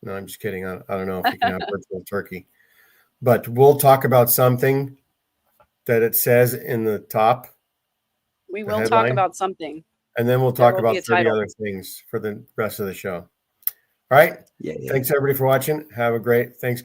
No, I'm just kidding. I don't know if you can have virtual turkey, but we'll talk about something that it says in the top. We The will talk headline. about something. And then we'll There talk will be about a 30 title. other things for the rest of the show. All right. Yeah. Thanks everybody for watching. Have a great Thanksgiving.